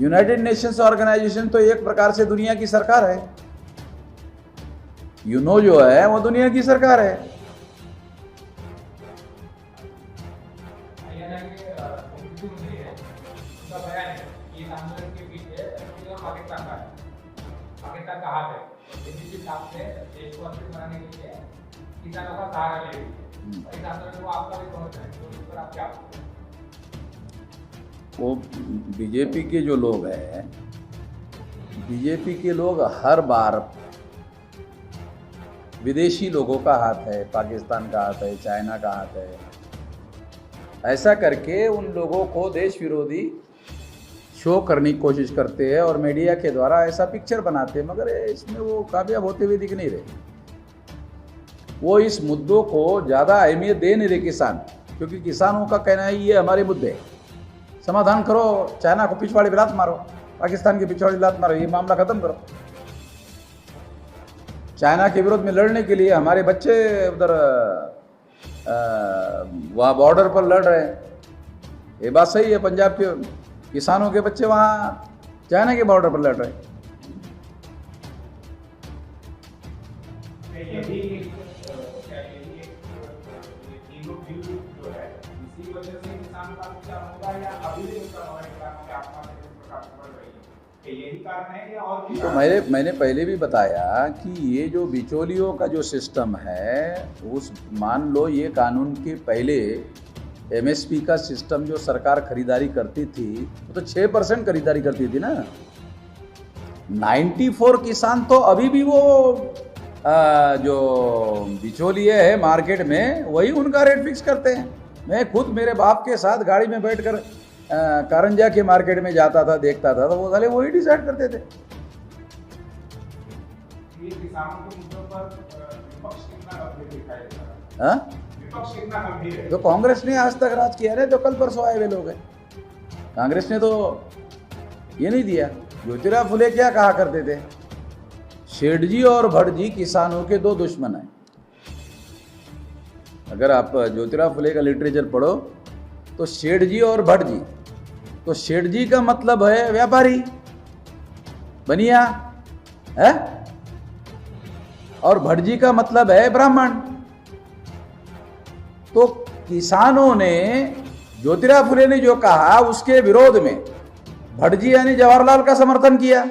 यूनाइटेड नेशंस ऑर्गेनाइजेशन तो एक प्रकार से दुनिया की सरकार है, यूनो जो है वो दुनिया की सरकार है। पाकिस्तान का हाथ है, जिस हिसाब से देश को अस्थिर बनाने के लिए किसानों का सहारा ले रही है, इस आंदोलन को आपका भी समर्थन है, तो इस पर आप क्या? वो बीजेपी के जो लोग हैं, बीजेपी के लोग हर बार विदेशी लोगों का हाथ है, पाकिस्तान का हाथ है, चाइना का हाथ है, ऐसा करके उन लोगों को देश विरोधी शो करने की कोशिश करते हैं और मीडिया के द्वारा ऐसा पिक्चर बनाते हैं, मगर इसमें वो कामयाब होते हुए दिख नहीं रहे। वो इस मुद्दों को ज़्यादा अहमियत दे नहीं रहे किसान, क्योंकि किसानों का कहना है ये हमारे मुद्दे हैं, समाधान करो, चाइना को पिछवाड़ी लात मारो, पाकिस्तान की पिछवाड़ी लात मारो, ये मामला खत्म करो। चाइना के विरोध में लड़ने के लिए हमारे बच्चे उधर वहाँ बॉर्डर पर लड़ रहे हैं, ये बात सही है। पंजाब के किसानों के बच्चे वहाँ चाइना के बॉर्डर पर लड़ रहे हैं। तो मैंने पहले भी बताया कि ये जो बिचौलियों का जो सिस्टम है, उस मान लो ये कानून के पहले एमएसपी का सिस्टम जो सरकार खरीदारी करती थी वो तो 6% खरीदारी करती थी ना। 94 किसान तो अभी भी वो जो बिचौलिए है मार्केट में वही उनका रेट फिक्स करते हैं। मैं खुद मेरे बाप के साथ गाड़ी में बैठकर कारंजा के मार्केट में जाता था, देखता था, तो वो साले वही डिसाइड करते थे। ये किसानों के मुद्दों पर विपक्ष कितना गंभीर दिखाई देता है? हाँ, विपक्ष कितना गंभीर है? तो कांग्रेस ने आज तक राज किया है, तो कल परसों आए हुए लोग हैं। कांग्रेस ने तो ये नहीं दिया। ज्योतिराव फुले क्या कहा करते थे, शेठजी और भट्टजी किसानों के दो दुश्मन हैं। अगर आप ज्योतिराव फुले का लिटरेचर पढ़ो तो शेठजी और भट्टजी, तो शेठजी का मतलब है व्यापारी बनिया है, और भट्टजी का मतलब है ब्राह्मण। तो किसानों ने ज्योतिराव फुले ने जो कहा उसके विरोध में भट्टजी यानी जवाहरलाल का समर्थन किया,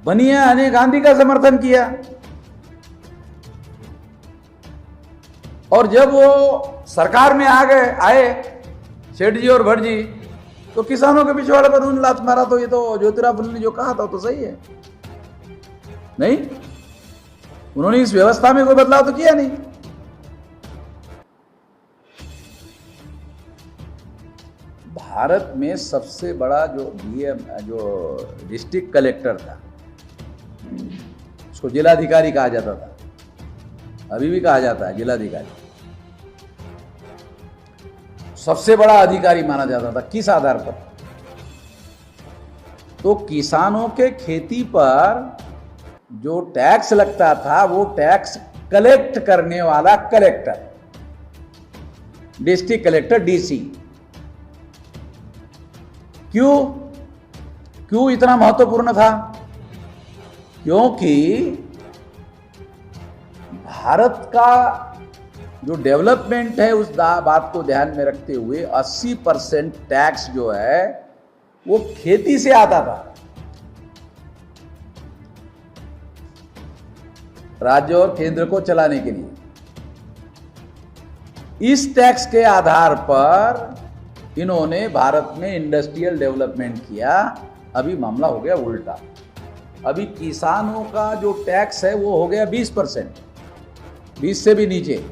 बनिया यानी गांधी का समर्थन किया। और जब वो सरकार में आए सेठ जी और भट्ट जी, तो किसानों के पिछवाड़े पर उन्होंने लात मारा। तो ये तो ज्योतिराव फुले ने जो कहा था तो सही है, नहीं? उन्होंने इस व्यवस्था में कोई बदलाव तो किया नहीं। भारत में सबसे बड़ा जो डिस्ट्रिक्ट कलेक्टर था, उसको जिलाधिकारी कहा जाता था, अभी भी कहा जाता है जिलाधिकारी, सबसे बड़ा अधिकारी माना जाता था। किस आधार पर? तो किसानों के खेती पर जो टैक्स लगता था वो टैक्स कलेक्ट करने वाला कलेक्टर, डिस्ट्रिक्ट कलेक्टर, डीसी। क्यों इतना महत्वपूर्ण था? क्योंकि भारत का जो डेवलपमेंट है उस बात को ध्यान में रखते हुए 80% टैक्स जो है वो खेती से आता था। राज्य और केंद्र को चलाने के लिए इस टैक्स के आधार पर इन्होंने भारत में इंडस्ट्रियल डेवलपमेंट किया अभी मामला हो गया उल्टा। अभी किसानों का जो टैक्स है वो हो गया 20%, 20 से भी नीचे,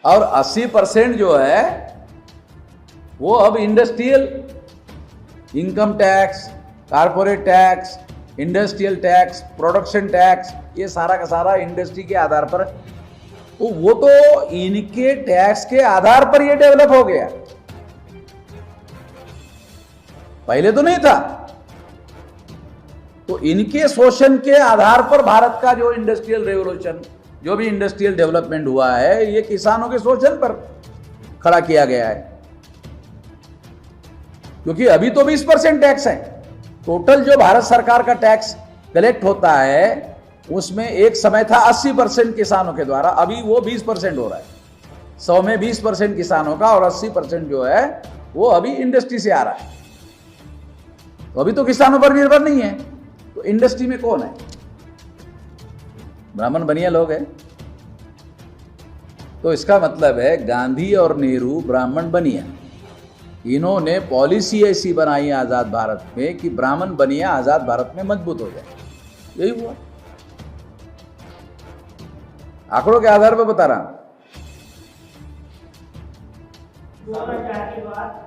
और 80% जो है वो अब industrial income tax, corporate tax, industrial tax, production tax, ये सारा का सारा इंडस्ट्री के आधार पर, तो वो तो इनके टैक्स के आधार पर ये डेवलप हो गया, पहले तो नहीं था। तो इनके शोषण के आधार पर भारत का जो इंडस्ट्रियल रेवोल्यूशन, जो भी इंडस्ट्रियल डेवलपमेंट हुआ है, ये किसानों के शोषण पर खड़ा किया गया है। क्योंकि अभी तो 20% टैक्स है, टोटल जो भारत सरकार का टैक्स कलेक्ट होता है उसमें एक समय था 80% किसानों के द्वारा, अभी वो 20% हो रहा है। 100 में 20% किसानों का और 80% जो है वो अभी इंडस्ट्री से आ रहा है। तो अभी तो किसानों पर निर्भर नहीं है, तो इंडस्ट्री में कौन है? ब्राह्मण बनिया लोग हैं। तो इसका मतलब है गांधी और नेहरू ब्राह्मण बनिया, इन्होंने पॉलिसी ऐसी बनाई आजाद भारत में कि ब्राह्मण बनिया आजाद भारत में मजबूत हो जाए। यही हुआ, आंकड़ों के आधार पर बता रहा हूं। 2004 के बाद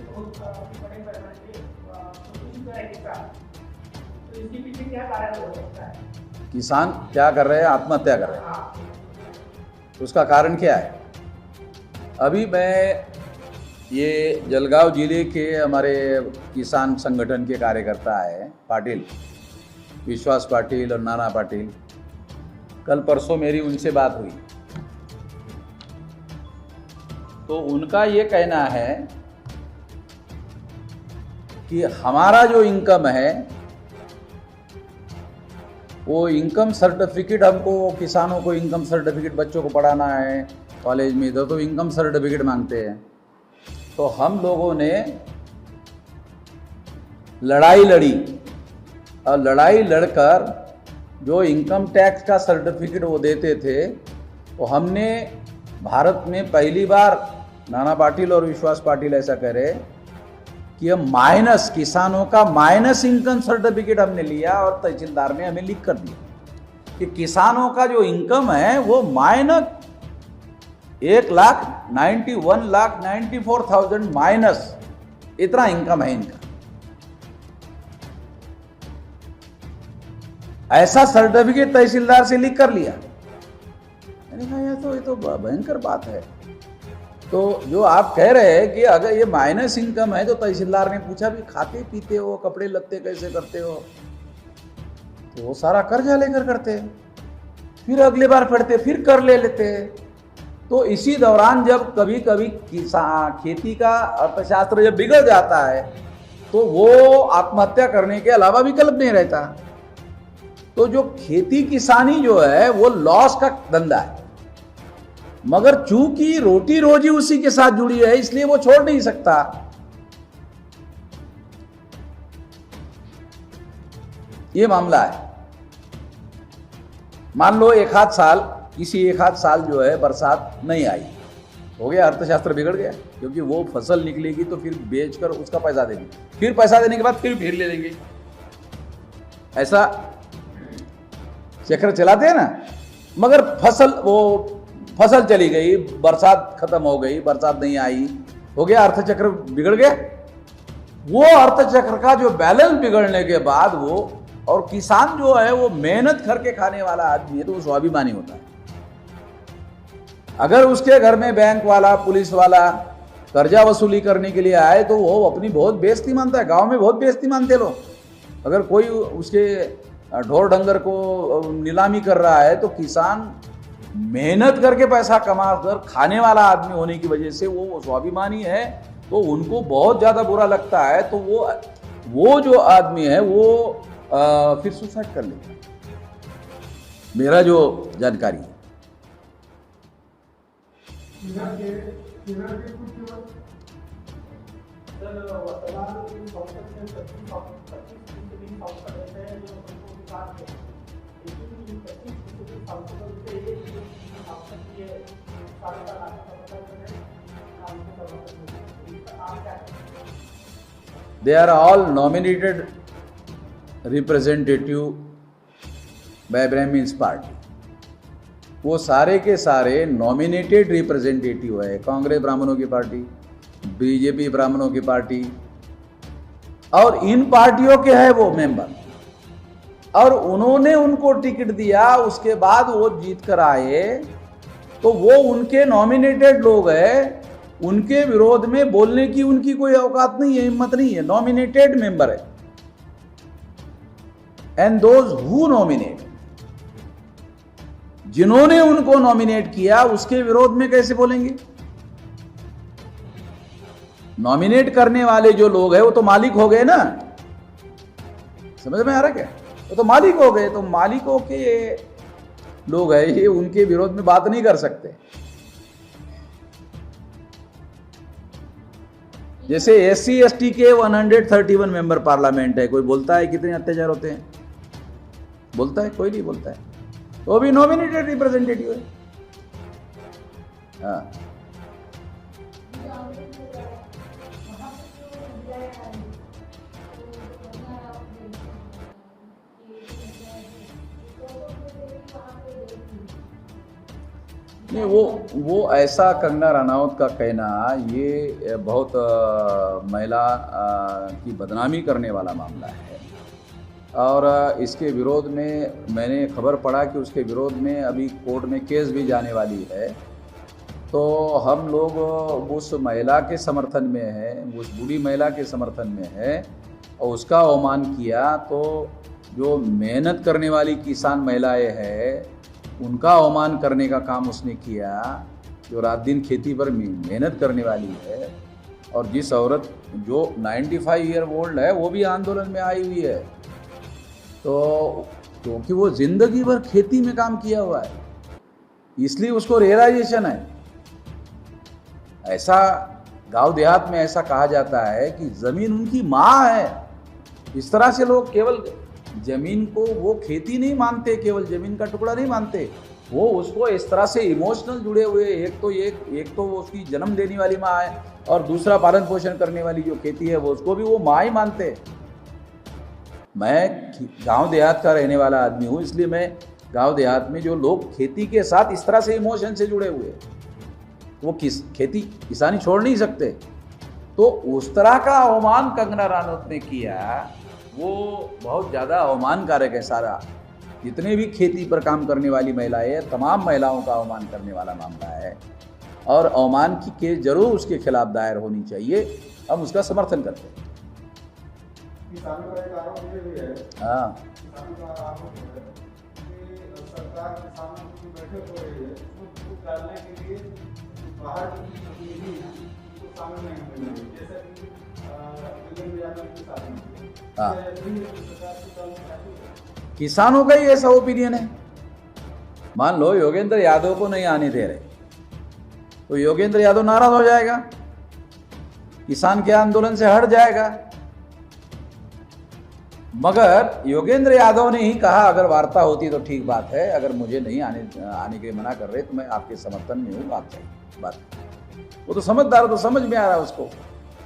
बहुत बड़े पैमाने पे तो इसके पीछे क्या कारण हो सकता है? किसान क्या कर रहे हैं? आत्महत्या कर रहे हैं। उसका कारण क्या है? अभी मैं ये जलगांव जिले के हमारे किसान संगठन के कार्यकर्ता है पाटिल, विश्वास पाटिल और नाना पाटिल, कल परसों मेरी उनसे बात हुई, तो उनका ये कहना है कि हमारा जो इनकम है वो इनकम सर्टिफिकेट, हमको किसानों को इनकम सर्टिफिकेट, बच्चों को पढ़ाना है कॉलेज में, इधर तो इनकम सर्टिफिकेट मांगते हैं। तो हम लोगों ने लड़ाई लड़ी और लड़ाई लड़कर जो इनकम टैक्स का सर्टिफिकेट वो देते थे, तो हमने भारत में पहली बार, नाना पाटिल और विश्वास पाटिल ऐसा कह रहे कि हम माइनस, किसानों का माइनस इनकम सर्टिफिकेट हमने लिया और तहसीलदार ने हमें लिख कर दिया कि किसानों का जो इनकम है वो माइनस 1,91,94,000 माइनस, इतना इनकम है इनका। ऐसा सर्टिफिकेट तहसीलदार से लिख कर लिया। मैंने कहा ये तो भयंकर बात है। तो जो आप कह रहे हैं कि अगर ये माइनस इनकम है, तो तहसीलदार ने पूछा भी खाते पीते हो, कपड़े लत्ते कैसे करते हो? तो वो सारा कर्जा लेकर करते हैं, फिर अगली बार पढ़ते, फिर कर ले लेते हैं। तो इसी दौरान जब कभी कभी खेती का अर्थशास्त्र जब बिगड़ जाता है तो वो आत्महत्या करने के अलावा विकल्प नहीं रहता। तो जो खेती किसानी जो है वो लॉस का धंधा है, मगर चूंकि रोटी रोजी उसी के साथ जुड़ी है इसलिए वो छोड़ नहीं सकता। ये मामला है। मान लो एक आध साल जो है बरसात नहीं आई, हो गया, अर्थशास्त्र बिगड़ गया, क्योंकि वो फसल निकलेगी तो फिर बेचकर उसका पैसा देंगे, फिर पैसा देने के बाद फिर ले लेंगे, ऐसा चक्र चलाते हैं ना। मगर फसल चली गई, बरसात खत्म हो गई, बरसात नहीं आई, हो गया, अर्थचक्र बिगड़ गया। वो अर्थचक्र का जो बैलेंस बिगड़ने के बाद वो, और किसान जो है वो मेहनत करके खाने वाला आदमी है, तो वो स्वाभिमानी होता है। अगर उसके घर में बैंक वाला, पुलिस वाला कर्जा वसूली करने के लिए आए तो वो अपनी बहुत बेइज्जती मानता है, गांव में बहुत बेइज्जती मानते लोग। अगर कोई उसके ढोर डंगर को नीलामी कर रहा है तो किसान मेहनत करके पैसा कमा कर खाने वाला आदमी होने की वजह से वो स्वाभिमानी है, तो उनको बहुत ज़्यादा बुरा लगता है। तो वो जो आदमी है वो फिर सुसाइड कर लेगा, मेरा जो जानकारी है। they are all nominated representative by Brahmins party. वो सारे के सारे नॉमिनेटेड रिप्रेजेंटेटिव है, कांग्रेस ब्राह्मणों की पार्टी, बीजेपी ब्राह्मणों की पार्टी, और इन पार्टियों के है वो मेंबर, और उन्होंने उनको टिकट दिया, उसके बाद वो जीत कर आए, तो वो उनके नॉमिनेटेड लोग हैं, उनके विरोध में बोलने की उनकी कोई औकात नहीं है, हिम्मत नहीं है, नॉमिनेटेड मेंबर है। एंड दोज हु नॉमिनेट, जिन्होंने उनको नॉमिनेट किया उसके विरोध में कैसे बोलेंगे? नॉमिनेट करने वाले जो लोग हैं वो तो मालिक हो गए ना, समझ में आ रहा क्या? वो तो मालिक हो गए, तो मालिकों के लोग हैं ये, उनके विरोध में बात नहीं कर सकते। जैसे SC ST के 131 मेंबर पार्लियामेंट है, कोई बोलता है कितने अत्याचार होते हैं? बोलता है? कोई नहीं बोलता है, वो भी नॉमिनेटेड रिप्रेजेंटेटिव है। हाँ, नहीं वो ऐसा कंगना रनौत का कहना ये बहुत महिला की बदनामी करने वाला मामला है, और इसके विरोध में मैंने खबर पड़ा कि उसके विरोध में अभी कोर्ट में केस भी जाने वाली है। तो हम लोग उस महिला के समर्थन में है, उस बूढ़ी महिला के समर्थन में है, और उसका अवमान किया तो जो मेहनत करने वाली किसान महिलाएं हैं उनका अवमान करने का काम उसने किया, जो रात दिन खेती पर मेहनत करने वाली है। और जिस औरत जो 95 ईयर ओल्ड है वो भी आंदोलन में आई हुई है, तो क्योंकि वो जिंदगी भर खेती में काम किया हुआ है, इसलिए उसको रियलाइजेशन है। ऐसा गांव देहात में ऐसा कहा जाता है कि जमीन उनकी माँ है। इस तरह से लोग केवल जमीन को वो खेती नहीं मानते, केवल जमीन का टुकड़ा नहीं मानते, वो उसको इस तरह से इमोशनल जुड़े हुए, एक तो वो उसकी जन्म देने वाली माँ है, और दूसरा पालन पोषण करने वाली जो खेती है वो उसको भी वो माँ ही मानते। मैं गांव देहात का रहने वाला आदमी हूँ, इसलिए मैं गांव देहात में जो लोग खेती के साथ इस तरह से इमोशन से जुड़े हुए, वो खेती किसानी छोड़ नहीं सकते, तो उस तरह का अवमान कंगना रनौत ने किया, वो बहुत ज़्यादा अवमानकारक है। सारा जितने भी खेती पर काम करने वाली महिलाएं, तमाम महिलाओं का अवमान करने वाला मामला है, और अवमान की केस जरूर उसके खिलाफ दायर होनी चाहिए। हम उसका समर्थन करते हैं। किसानों का एक आरोप ये भी है, हाँ, किसानों का आरोप है कि सरकार किसानों की बैठक हो रही है, उसमें छूट डालने के लिए बाहर की प्रतिनिधि हैं उनको शामिल नहीं होने देंगे, जैसा कि योगेंद्र यादव के साथ में। हाँ, सरकार की तरफ से किसानों का ही ऐसा ओपिनियन है। मान लो योगेंद्र यादव को नहीं आने दे रहे, तो योगेंद्र यादव नाराज हो जाएगा, किसान के आंदोलन से हट जाएगा। मगर योगेंद्र यादव ने ही कहा अगर वार्ता होती तो ठीक बात है, अगर मुझे नहीं आने के लिए मना कर रहे तो मैं आपके समर्थन में हूँ, आप चाहिए बात। वो तो समझदार, तो समझ में आ रहा है उसको।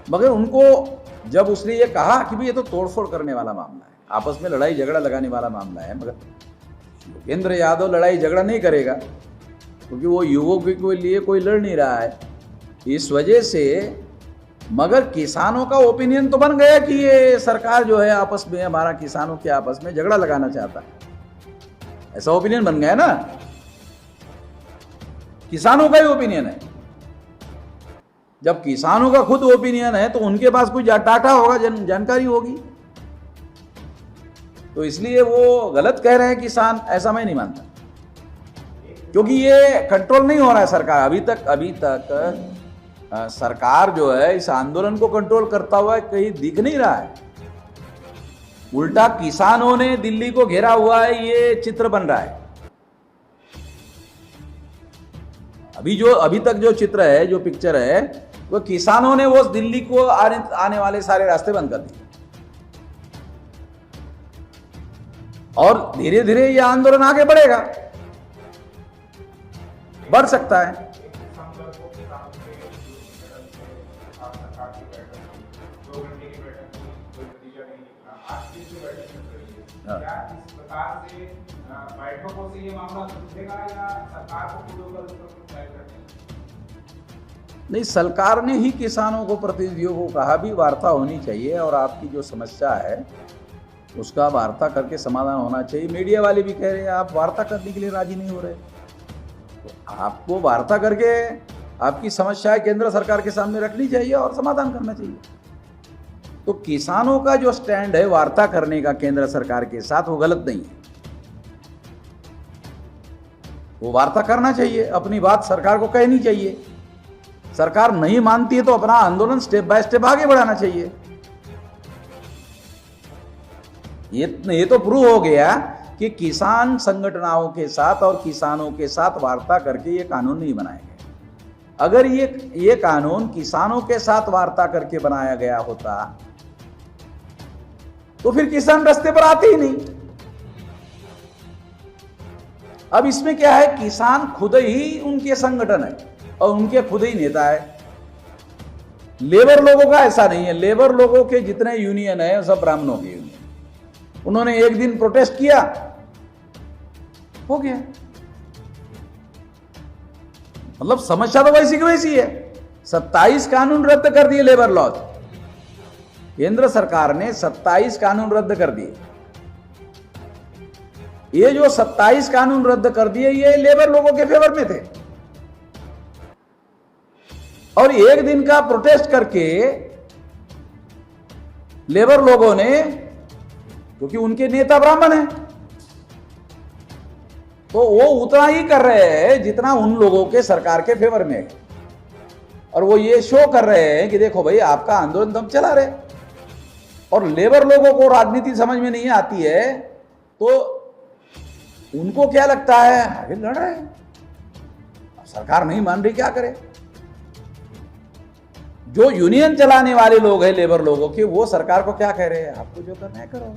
मगर उनको जब उसने ये कहा कि भाई ये तो तोड़फोड़ करने वाला मामला है, आपस में लड़ाई झगड़ा लगाने वाला मामला है, मगर योगेंद्र यादव लड़ाई झगड़ा नहीं करेगा क्योंकि वो युवकों के लिए कोई लड़ नहीं रहा है, इस वजह से। मगर किसानों का ओपिनियन तो बन गया कि ये सरकार जो है आपस में, हमारा किसानों के आपस में झगड़ा लगाना चाहता है, ऐसा ओपिनियन बन गया ना, किसानों का ही ओपिनियन है। जब किसानों का खुद ओपिनियन है तो उनके पास कोई डाटा होगा, जानकारी होगी, तो इसलिए वो गलत कह रहे हैं किसान, ऐसा मैं नहीं मानता, क्योंकि ये कंट्रोल नहीं हो रहा है सरकार अभी तक सरकार जो है इस आंदोलन को कंट्रोल करता हुआ कहीं दिख नहीं रहा है। उल्टा किसानों ने दिल्ली को घेरा हुआ है, ये चित्र बन रहा है। अभी तक जो चित्र है, जो पिक्चर है, वो किसानों ने वो दिल्ली को आने वाले सारे रास्ते बंद कर दिए, और धीरे धीरे ये आंदोलन आगे बढ़ेगा, बढ़ सकता है। हाँ। क्या इस प्रकार से बैठकों से ये मामला सुलझेगा या सरकार को खुद होकर उस पर कुछ तय करना है? नहीं, सरकार ने ही किसानों को, प्रतिनिधियों को कहा भी वार्ता होनी चाहिए और आपकी जो समस्या है उसका वार्ता करके समाधान होना चाहिए। मीडिया वाले भी कह रहे हैं आप वार्ता करने के लिए राजी नहीं हो रहे, तो आपको वार्ता करके आपकी समस्या केंद्र सरकार के सामने रखनी चाहिए और समाधान करना चाहिए। तो किसानों का जो स्टैंड है वार्ता करने का केंद्र सरकार के साथ, वो गलत नहीं है। वो वार्ता करना चाहिए, अपनी बात सरकार को कहनी चाहिए। सरकार नहीं मानती है तो अपना आंदोलन स्टेप बाय स्टेप आगे बढ़ाना चाहिए। ये तो प्रूव हो गया कि किसान संगठनों के साथ और किसानों के साथ वार्ता करके ये कानून नहीं बनाया गया। अगर ये कानून किसानों के साथ वार्ता करके बनाया गया होता तो फिर किसान रास्ते पर आते ही नहीं। अब इसमें क्या है, किसान खुद ही उनके संगठन है और उनके खुद ही नेता है। लेबर लोगों का ऐसा नहीं है। लेबर लोगों के जितने यूनियन है सब ब्राह्मणों के यूनियन। उन्होंने एक दिन प्रोटेस्ट किया, हो गया। मतलब समस्या तो वैसी की वैसी है। 27 कानून रद्द कर दिए लेबर लॉज। केंद्र सरकार ने 27 कानून रद्द कर दिए। ये जो 27 कानून रद्द कर दिए ये लेबर लोगों के फेवर में थे, और एक दिन का प्रोटेस्ट करके लेबर लोगों ने, क्योंकि उनके नेता ब्राह्मण हैं, तो वो उतना ही कर रहे हैं जितना उन लोगों के सरकार के फेवर में है। और वो ये शो कर रहे हैं कि देखो भाई आपका आंदोलन दम चला रहे। और लेबर लोगों को राजनीति समझ में नहीं आती है तो उनको क्या लगता है, आगे लड़ रहे हैं, अब सरकार नहीं मान रही, क्या करे। जो यूनियन चलाने वाले लोग हैं लेबर लोगों के, वो सरकार को क्या कह रहे हैं, आपको जो करना है करो,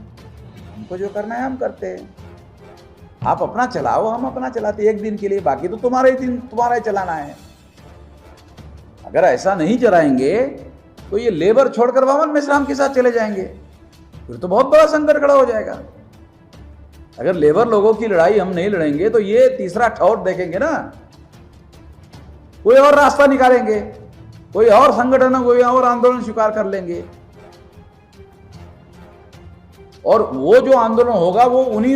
हमको जो करना है हम करते हैं, आप अपना चलाओ हम अपना चलाते, एक दिन के लिए, बाकी तो तुम्हारा ही दिन तुम्हारा ही चलाना है। अगर ऐसा नहीं चलाएंगे तो ये लेबर छोड़कर वामन मेश्राम के साथ चले जाएंगे, फिर तो बहुत बड़ा संकट खड़ा हो जाएगा। अगर लेबर लोगों की लड़ाई हम नहीं लड़ेंगे तो ये तीसरा ठौर देखेंगे ना, कोई और रास्ता निकालेंगे, कोई और संगठन, कोई और आंदोलन स्वीकार कर लेंगे, और वो जो आंदोलन होगा वो उन्हीं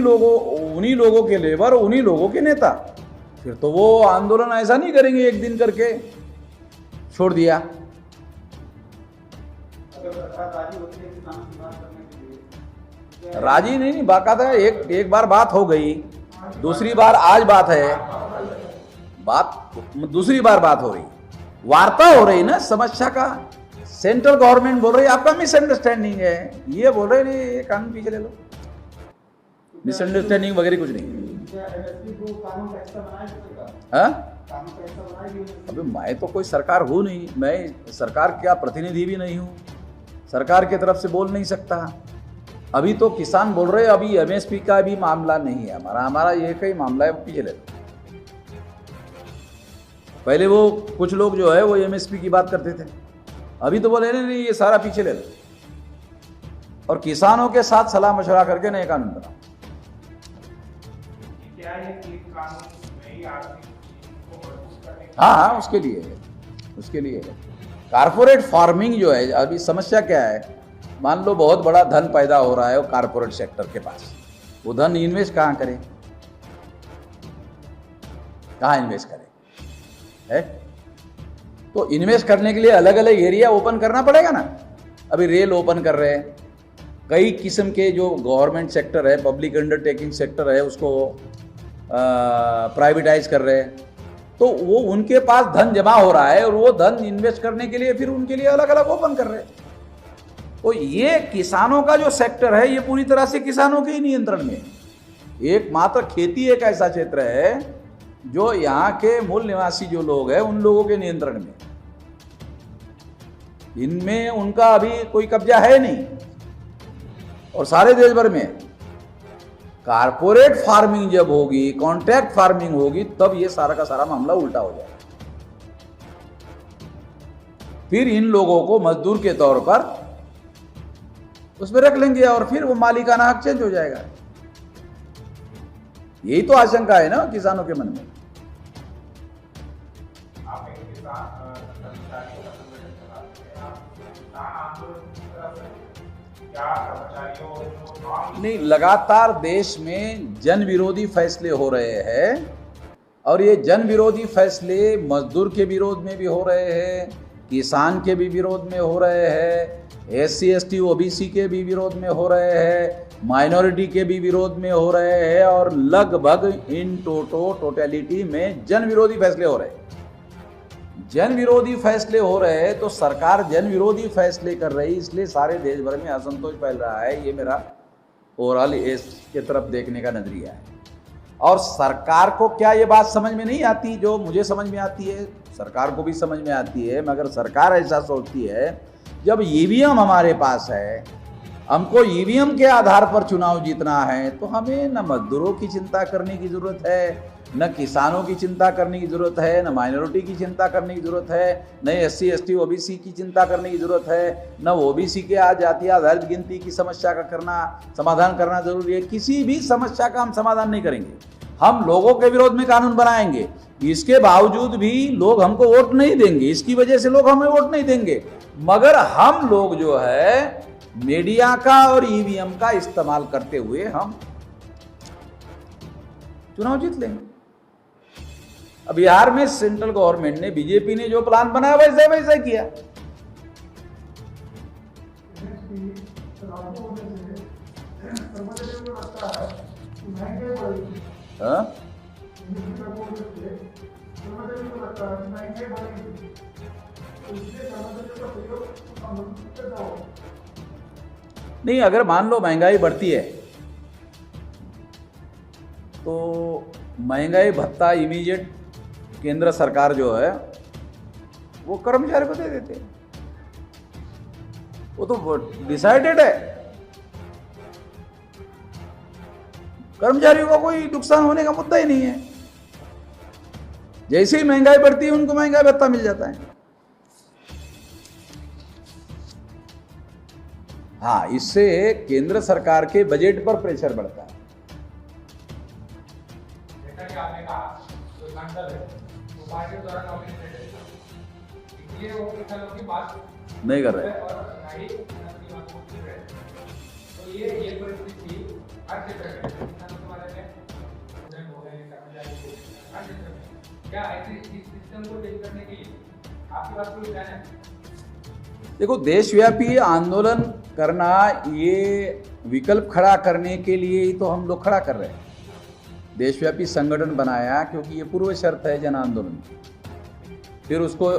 लोगों के लेबर, उन्हीं लोगों के नेता। फिर तो वो आंदोलन ऐसा नहीं करेंगे एक दिन करके छोड़ दिया। अगर सरकार राजी होती है किसानों की बात करने के लिए, राजी नहीं, बाकायदा एक बार बात हो गई, दूसरी बार आज बात है, दूसरी बार बात हो रही, वार्ता हो रही ना। समस्या का सेंट्रल गवर्नमेंट बोल रही है आपका मिसअंडरस्टैंडिंग है, ये बोल रहे नहीं ये कानून पीछे ले लो, मिसअंडरस्टैंडिंग वगैरह कुछ नहीं। क्या एमएसपी को कानून का हिस्सा बनाया सरकार? हाँ, कानून का हिस्सा बनाएगी? अभी मैं तो कोई सरकार हूँ नहीं, मैं सरकार का प्रतिनिधि भी नहीं हूँ, सरकार की तरफ से बोल नहीं सकता। अभी तो किसान बोल रहे हैं, अभी एमएसपी का भी मामला नहीं है हमारा ये कई मामला है, पीछे ले लो। पहले वो कुछ लोग जो है वो एमएसपी की बात करते थे, अभी तो बोले नहीं ये सारा पीछे ले लो, और किसानों के साथ सलाह मशवरा करके नए कानून बनाओ। क्या ये कानून नई आर्थिक को मजबूत करने के हाँ, उसके लिए है। कारपोरेट फार्मिंग जो है, अभी समस्या क्या है, मान लो बहुत बड़ा धन पैदा हो रहा है वो कारपोरेट सेक्टर के पास, वो धन इन्वेस्ट कहाँ करे, कहाँ इन्वेस्ट करे है? तो इन्वेस्ट करने के लिए अलग अलग एरिया ओपन करना पड़ेगा ना। अभी रेल ओपन कर रहे हैं, कई किस्म के जो गवर्नमेंट सेक्टर है, पब्लिक अंडरटेकिंग सेक्टर है, उसको प्राइवेटाइज कर रहे हैं, तो वो उनके पास धन जमा हो रहा है और वो धन इन्वेस्ट करने के लिए फिर उनके लिए अलग अलग ओपन कर रहे हैं। तो ये किसानों का जो सेक्टर है ये पूरी तरह से किसानों के ही नियंत्रण में है। एकमात्र खेती एक ऐसा क्षेत्र है जो यहाँ के मूल निवासी जो लोग हैं उन लोगों के नियंत्रण में, इनमें उनका अभी कोई कब्जा है नहीं, और सारे देश भर में कारपोरेट फार्मिंग जब होगी, कॉन्ट्रैक्ट फार्मिंग होगी, तब ये सारा का सारा मामला उल्टा हो जाएगा। फिर इन लोगों को मजदूर के तौर पर उसमें रख लेंगे और फिर वो मालिकाना हक चेंज हो जाएगा। यही तो आशंका है ना किसानों के मन में। आप एक किसान कर्मचारियों का संगठन चलाते हैं, आप किसान आंदोलन की तरफ क्या कर्मचारियों को मांग नहीं, लगातार देश में जन विरोधी फैसले हो रहे हैं और ये जन विरोधी फैसले मजदूर के विरोध में भी हो रहे हैं, किसान के भी विरोध में हो रहे हैं, SC ST OBC के भी विरोध में हो रहे हैं, माइनॉरिटी के भी विरोध में हो रहे हैं और लगभग इन टोटलिटी में जन विरोधी फैसले हो रहे हैं। जन विरोधी फैसले हो रहे हैं तो सरकार जन विरोधी फैसले कर रही, इसलिए सारे देश भर में असंतोष फैल रहा है। ये मेरा ओवरऑल इसके तरफ देखने का नजरिया है। और सरकार को क्या ये बात समझ में नहीं आती जो मुझे समझ में आती है? सरकार को भी समझ में आती है, मगर सरकार ऐसा सोचती है जब EVM हमारे पास है, हमको EVM के आधार पर चुनाव जीतना है, तो हमें न मजदूरों की चिंता करने की ज़रूरत है, न किसानों की चिंता करने की ज़रूरत है, न माइनॉरिटी की चिंता करने की ज़रूरत है, न SC ST OBC की चिंता करने की ज़रूरत है, न OBC के जाति आधारित गिनती की समस्या का समाधान करना जरूरी है। किसी भी समस्या का हम समाधान नहीं करेंगे, हम लोगों के विरोध में कानून बनाएंगे। इसके बावजूद भी लोग हमको वोट नहीं देंगे, इसकी वजह से लोग हमें वोट नहीं देंगे, मगर हम लोग जो है मीडिया का और EVM का इस्तेमाल करते हुए हम चुनाव जीत लेंगे। अब बिहार में सेंट्रल गवर्नमेंट ने, बीजेपी ने जो प्लान बनाया वैसे वैसे किया। हाँ? नहीं, अगर मान लो महंगाई बढ़ती है तो महंगाई भत्ता इमीडिएट केंद्र सरकार जो है वो कर्मचारी को दे देते हैं, वो तो डिसाइडेड है। कर्मचारियों का कोई नुकसान होने का मुद्दा ही नहीं है। जैसे ही महंगाई बढ़ती है उनको महंगाई भत्ता मिल जाता है। हाँ, इससे केंद्र सरकार के बजट पर प्रेशर बढ़ता है। जैसा कि आपने कहा, जो सांसद है वो पार्टी द्वारा नॉमिनेटेड है, इसलिए वो किसानों की बात नहीं कर रहे और ना ही किसानों की बात को सुन रहे। तो ये परिस्थिति हर क्षेत्र में, किसानों के बारे में, स्टूडेंट हो गए, कर्मचारी हो गए, हर क्षेत्र में। क्या ऐसे इस सिस्टम को चेंज करने के लिए आपकी बात कोई प्लान है? देखो, देशव्यापी आंदोलन करना, ये विकल्प खड़ा करने के लिए ही तो हम लोग खड़ा कर रहे हैं। देशव्यापी संगठन बनाया क्योंकि ये पूर्व शर्त है जन आंदोलन की। फिर उसको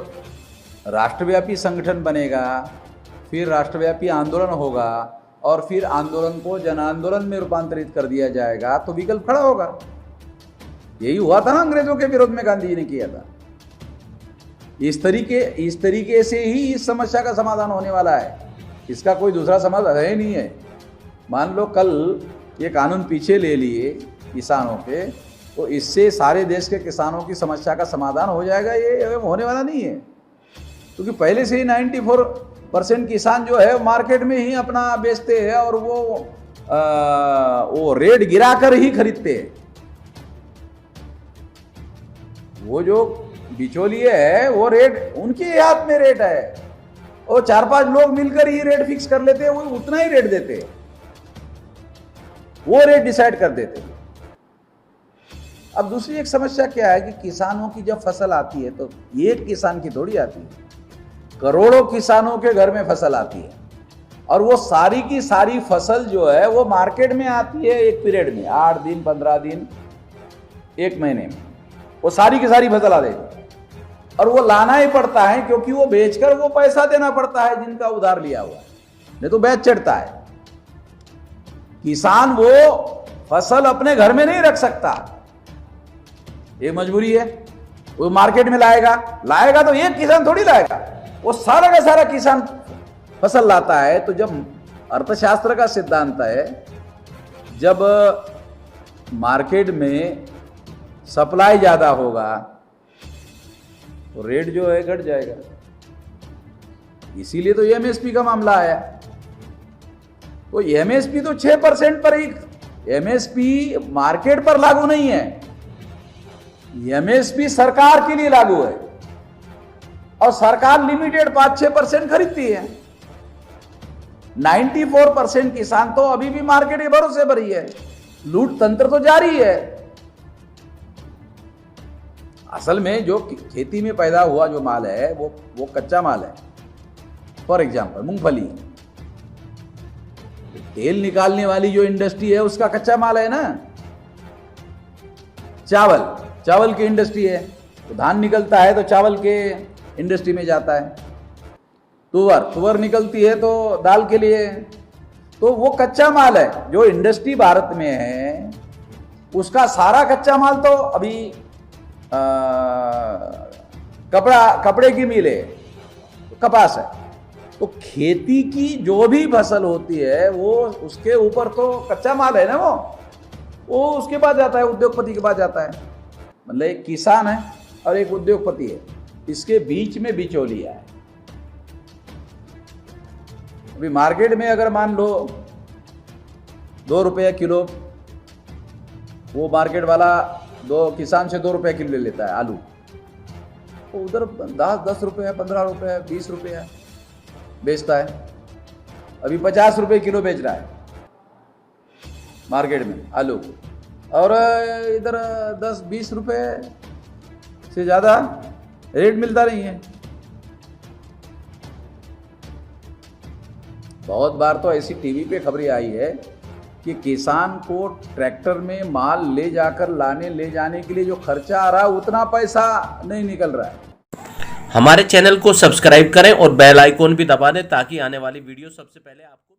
राष्ट्रव्यापी संगठन बनेगा, फिर राष्ट्रव्यापी आंदोलन होगा और फिर आंदोलन को जन आंदोलन में रूपांतरित कर दिया जाएगा, तो विकल्प खड़ा होगा। यही हुआ था ना अंग्रेजों के विरोध में गांधी जी ने किया था। इस तरीके से ही इस समस्या का समाधान होने वाला है। इसका कोई दूसरा समाधान है नहीं है। मान लो कल ये कानून पीछे ले लिए किसानों के, तो इससे सारे देश के किसानों की समस्या का समाधान हो जाएगा, ये होने वाला नहीं है। क्योंकि पहले से ही 94% किसान जो है मार्केट में ही अपना बेचते हैं और वो रेट गिराकर ही खरीदते हैं। वो जो बिचौलिए है वो रेट उनके हाथ में रेट है, और 4-5 लोग मिलकर ही रेट फिक्स कर लेते हैं, वो उतना ही रेट देते हैं, वो रेट डिसाइड कर देते हैं। अब दूसरी एक समस्या क्या है कि किसानों की जब फसल आती है तो एक किसान की थोड़ी आती है, करोड़ों किसानों के घर में फसल आती है, और वो सारी की सारी फसल जो है वो मार्केट में आती है एक पीरियड में, 8 दिन, 15 दिन, 1 महीने में वो सारी की सारी फसल आ जाएगी। और वो लाना ही पड़ता है क्योंकि वो बेचकर वो पैसा देना पड़ता है जिनका उधार लिया हुआ है, नहीं तो बेच चढ़ता है। किसान वो फसल अपने घर में नहीं रख सकता, ये मजबूरी है, वो मार्केट में लाएगा तो एक किसान थोड़ी लाएगा, वो सारा का सारा किसान फसल लाता है। तो जब अर्थशास्त्र का सिद्धांत है, जब मार्केट में सप्लाई ज्यादा होगा तो रेट जो है घट जाएगा। इसीलिए तो एमएसपी का मामला आया। तो एमएसपी तो 6% पर ही एमएसपी मार्केट पर लागू नहीं है, एमएसपी सरकार के लिए लागू है और सरकार लिमिटेड 5-6% खरीदती है। 94% किसान तो अभी भी मार्केट के भरोसे पर ही है, लूट तंत्र तो जारी है। असल में जो खेती में पैदा हुआ जो माल है वो कच्चा माल है। फॉर एग्जाम्पल मूंगफली, तेल निकालने वाली जो इंडस्ट्री है उसका कच्चा माल है ना। चावल की इंडस्ट्री है, तो धान निकलता है तो चावल के इंडस्ट्री में जाता है। तुअर निकलती है तो दाल के लिए, तो वो कच्चा माल है। जो इंडस्ट्री भारत में है उसका सारा कच्चा माल तो अभी कपड़े की मिल है, कपास है। तो खेती की जो भी फसल होती है वो उसके ऊपर तो कच्चा माल है ना, वो उसके पास जाता है, उद्योगपति के पास जाता है। मतलब एक किसान है और एक उद्योगपति है, इसके बीच में बिचौलिया है। अभी मार्केट में अगर मान लो 2 रुपये किलो, वो मार्केट वाला किसान से 2 रुपये किलो ले लेता है आलू, तो उधर 10 रुपये, 15 रुपये, 20 रुपये बेचता है। अभी 50 रुपये किलो बेच रहा है मार्केट में आलू, और इधर 10-20 रुपये से ज़्यादा रेट मिलता नहीं है। बहुत बार तो ऐसी टीवी पे खबरें आई है कि किसान को ट्रैक्टर में माल ले जाने के लिए जो खर्चा आ रहा है उतना पैसा नहीं निकल रहा है। हमारे चैनल को सब्सक्राइब करें और बेल आइकॉन भी दबा दें ताकि आने वाली वीडियो सबसे पहले आपको